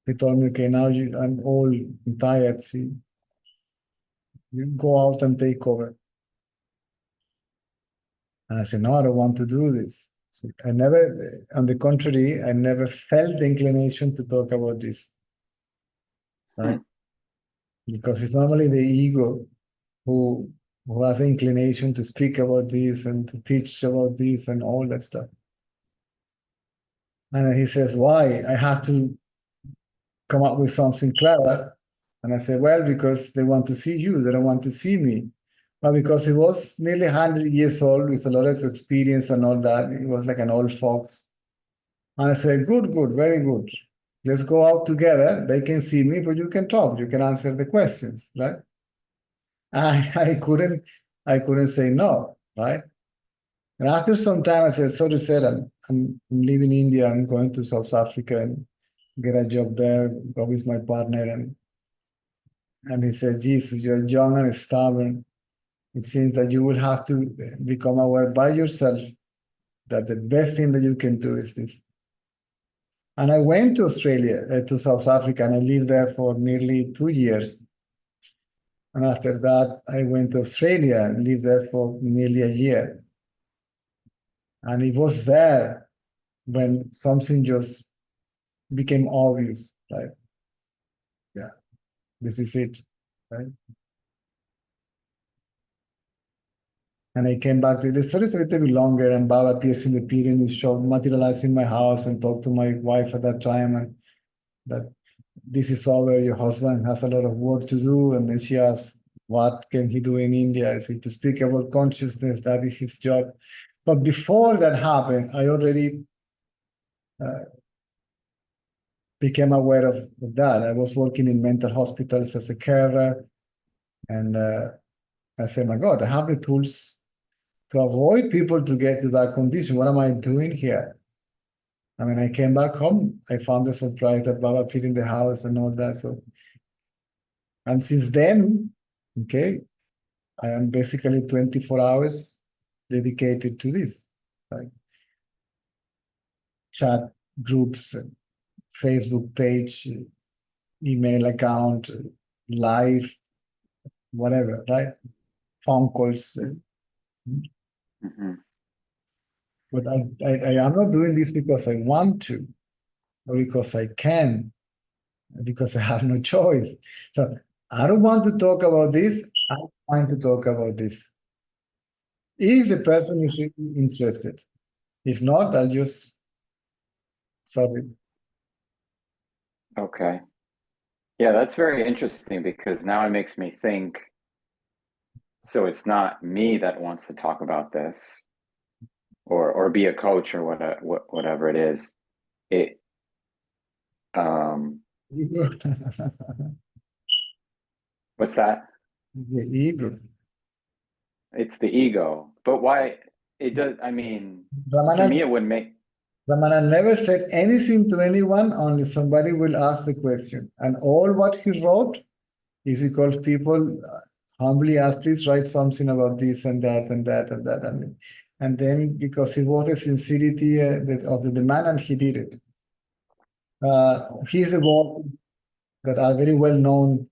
he told me, okay, now I'm old, I'm tired, see, you go out and take over. And I said, no, I don't want to do this. So I never, on the contrary, I never felt the inclination to talk about this. Right? Because it's normally the ego who has the inclination to speak about this and to teach about this and all that stuff. And he says, why? I have to come up with something clever. And I said, well, because they want to see you, they don't want to see me. But because he was nearly 100 years old with a lot of experience and all that, he was like an old fox. And I said, good, very good. Let's go out together. They can see me, but you can talk. You can answer the questions, right? I couldn't say no, right? And after some time, I said, sorry, sir, I'm leaving India. I'm going to South Africa and get a job there, go with my partner. And he said, Jesus, you're young and stubborn. It seems that you will have to become aware by yourself that the best thing that you can do is this. And I went to Australia, to South Africa, and I lived there for nearly 2 years. And after that, I went to Australia and lived there for nearly a year. And it was there when something just became obvious, right? Yeah, this is it, right? And I came back to the story is a little bit longer, and Baba appears in the period and showed materialized in my house and talked to my wife at that time, and that this is over, your husband has a lot of work to do. And then she asked, what can he do in India? I said, to speak about consciousness, that is his job. But before that happened, I already became aware of that. I was working in mental hospitals as a carer, and I said, my God, I have the tools to avoid people to get to that condition. What am I doing here? I mean, I came back home, I found the surprise that Baba appeared in the house and all that. So, and since then, okay, I am basically 24 hours dedicated to this, right? Chat groups, Facebook page, email account, live, whatever, right? Phone calls. Mhm. But I am not doing this because I want to, or because I can, because I have no choice. So I don't want to talk about this. I'm trying to talk about this. If the person is really interested. If not, I'll just, sorry. Okay. Yeah, that's very interesting because now it makes me think, so it's not me that wants to talk about this or be a coach or whatever it is. It what's that? The ego. It's the ego. But why it does, I mean, to Ramana, me it would make Ramana never said anything to anyone, only somebody will ask the question. And all what he wrote is because people humbly asked, please write something about this and that and that and that. And then because it was the sincerity of the demand, and he did it. He's a word that are very well known,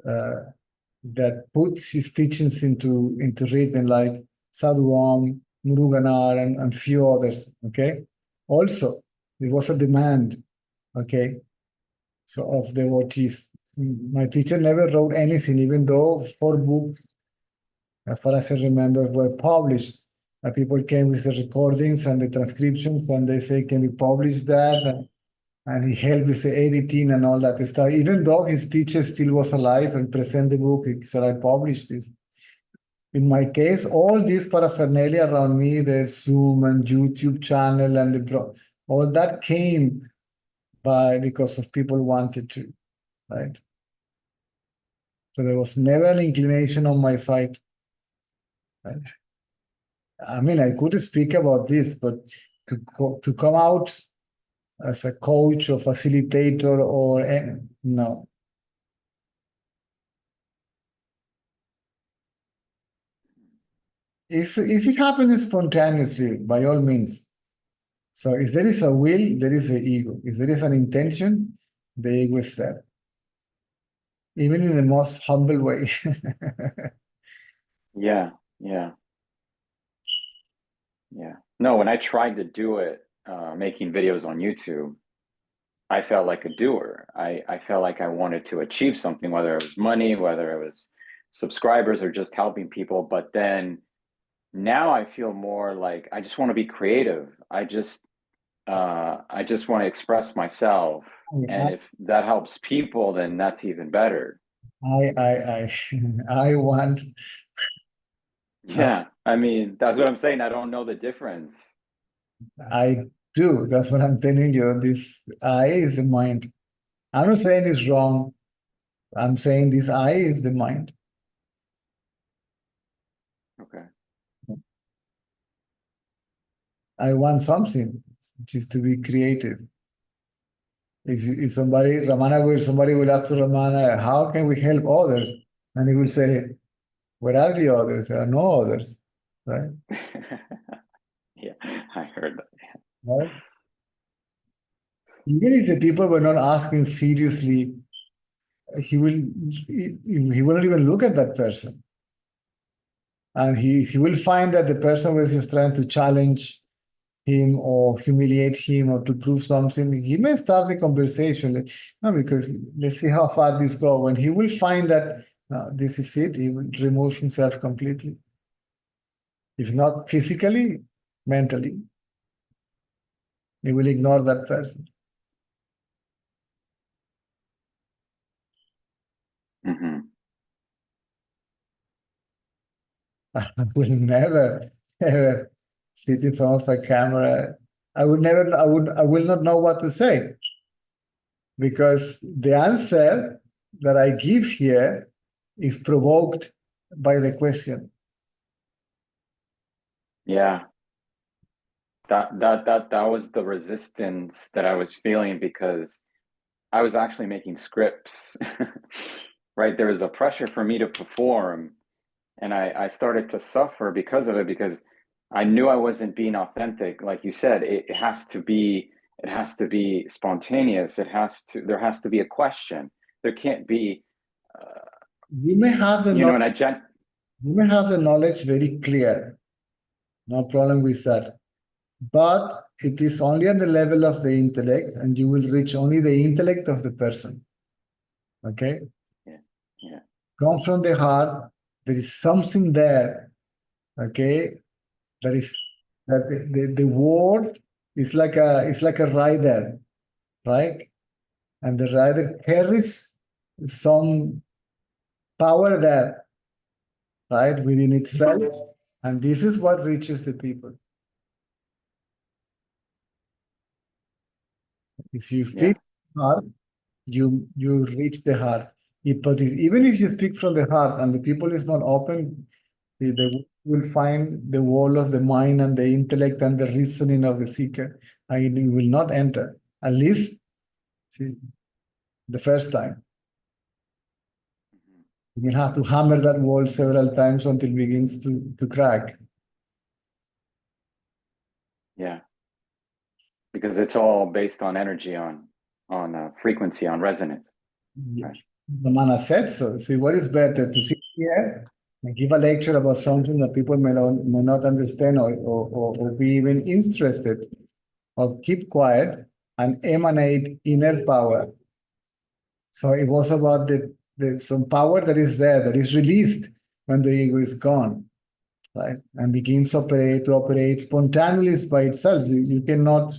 that puts his teachings into written, like Sadhu Om, Muruganar, and few others. Okay. Also, there was a demand. Okay. So of devotees. My teacher never wrote anything, even though 4 books, as far as I remember, were published. People came with the recordings and the transcriptions, and they say, can we publish that? And he helped with the editing and all that stuff. Even though his teacher still was alive and present the book, he said, I published this. In my case, all this paraphernalia around me, the Zoom and YouTube channel and all that came because of people wanted to, right? So there was never an inclination on my side. Right? I mean, I could speak about this, but to come out as a coach or facilitator or no. If it happens spontaneously, by all means. So if there is a will, there is the ego. If there is an intention, the ego is there. Even in the most humble way. yeah. No, when I tried to do it, making videos on YouTube, I felt like a doer. I felt like I wanted to achieve something, whether it was money, whether it was subscribers or just helping people. But then now I feel more like I just want to be creative. I just want to express myself. And if that helps people, then that's even better. I want Yeah, I mean, that's what I'm saying. I don't know the difference. I do. That's what I'm telling you. This I is the mind. I'm not saying it's wrong. I'm saying this I is the mind. Okay. I want something, which is to be creative. If somebody will ask to Ramana, how can we help others? And he will say, where are the others? There are no others, right? Yeah, I heard that. Right? Even if the people were not asking seriously, he will not even look at that person. And he will find that the person was just trying to challenge him or humiliate him or to prove something. He may start the conversation. No, because let's see how far this goes. When he will find that this is it, he will remove himself completely. If not physically, mentally, he will ignore that person. Mm-hmm. I will never, ever sit in front of a camera. I will not know what to say, because the answer that I give here is provoked by the question. Yeah. That was the resistance that I was feeling, because I was actually making scripts, right? There was a pressure for me to perform, and I started to suffer because of it, because I knew I wasn't being authentic. Like you said, it has to be spontaneous. There has to be a question. There can't be, You may have the you know, you may have the knowledge very clear, no problem with that. But it is only on the level of the intellect, and you will reach only the intellect of the person. Okay? Yeah. Come from the heart. There is something there. Okay? That the word is like a rider, right? And the rider carries some power there, right, within itself. And this is what reaches the people. If you speak heart, you reach the heart. But even if you speak from the heart and the people is not open, they will find the wall of the mind and the intellect and the reasoning of the seeker, and it will not enter, at least the first time. You will have to hammer that wall several times until it begins to crack. Yeah. Because it's all based on energy, on frequency, on resonance. Yes. The man said so. See, what is better, to sit here and give a lecture about something that people may not understand or be even interested, or keep quiet and emanate inner power. So it was about some power that is there, that is released when the ego is gone, right? And begins to operate spontaneously by itself. You cannot,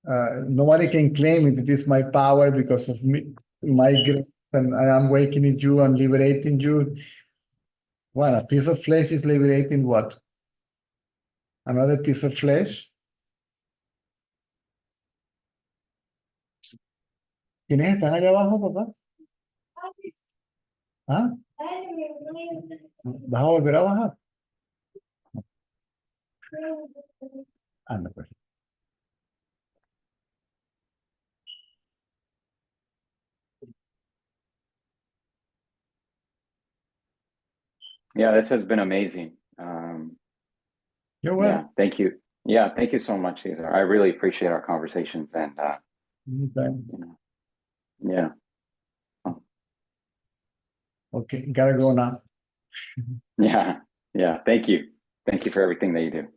nobody can claim it is my power because of me, my grace, and I am wakening you and liberating you. Well, a piece of flesh is liberating what? Another piece of flesh? ¿Quiénes están allá abajo, papá? ¿Ah? ¿Vas a volver a bajar? Anda, pues. Yeah, this has been amazing. You're welcome. Yeah, thank you. Yeah, thank you so much, Cesar. I really appreciate our conversations, and Anytime. yeah. Okay, gotta go now. Yeah. Thank you for everything that you do.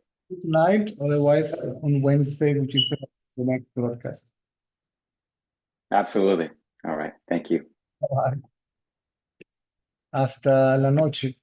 Tonight, otherwise on Wednesday, which is the next broadcast. Absolutely. All right. Thank you. Hasta la noche.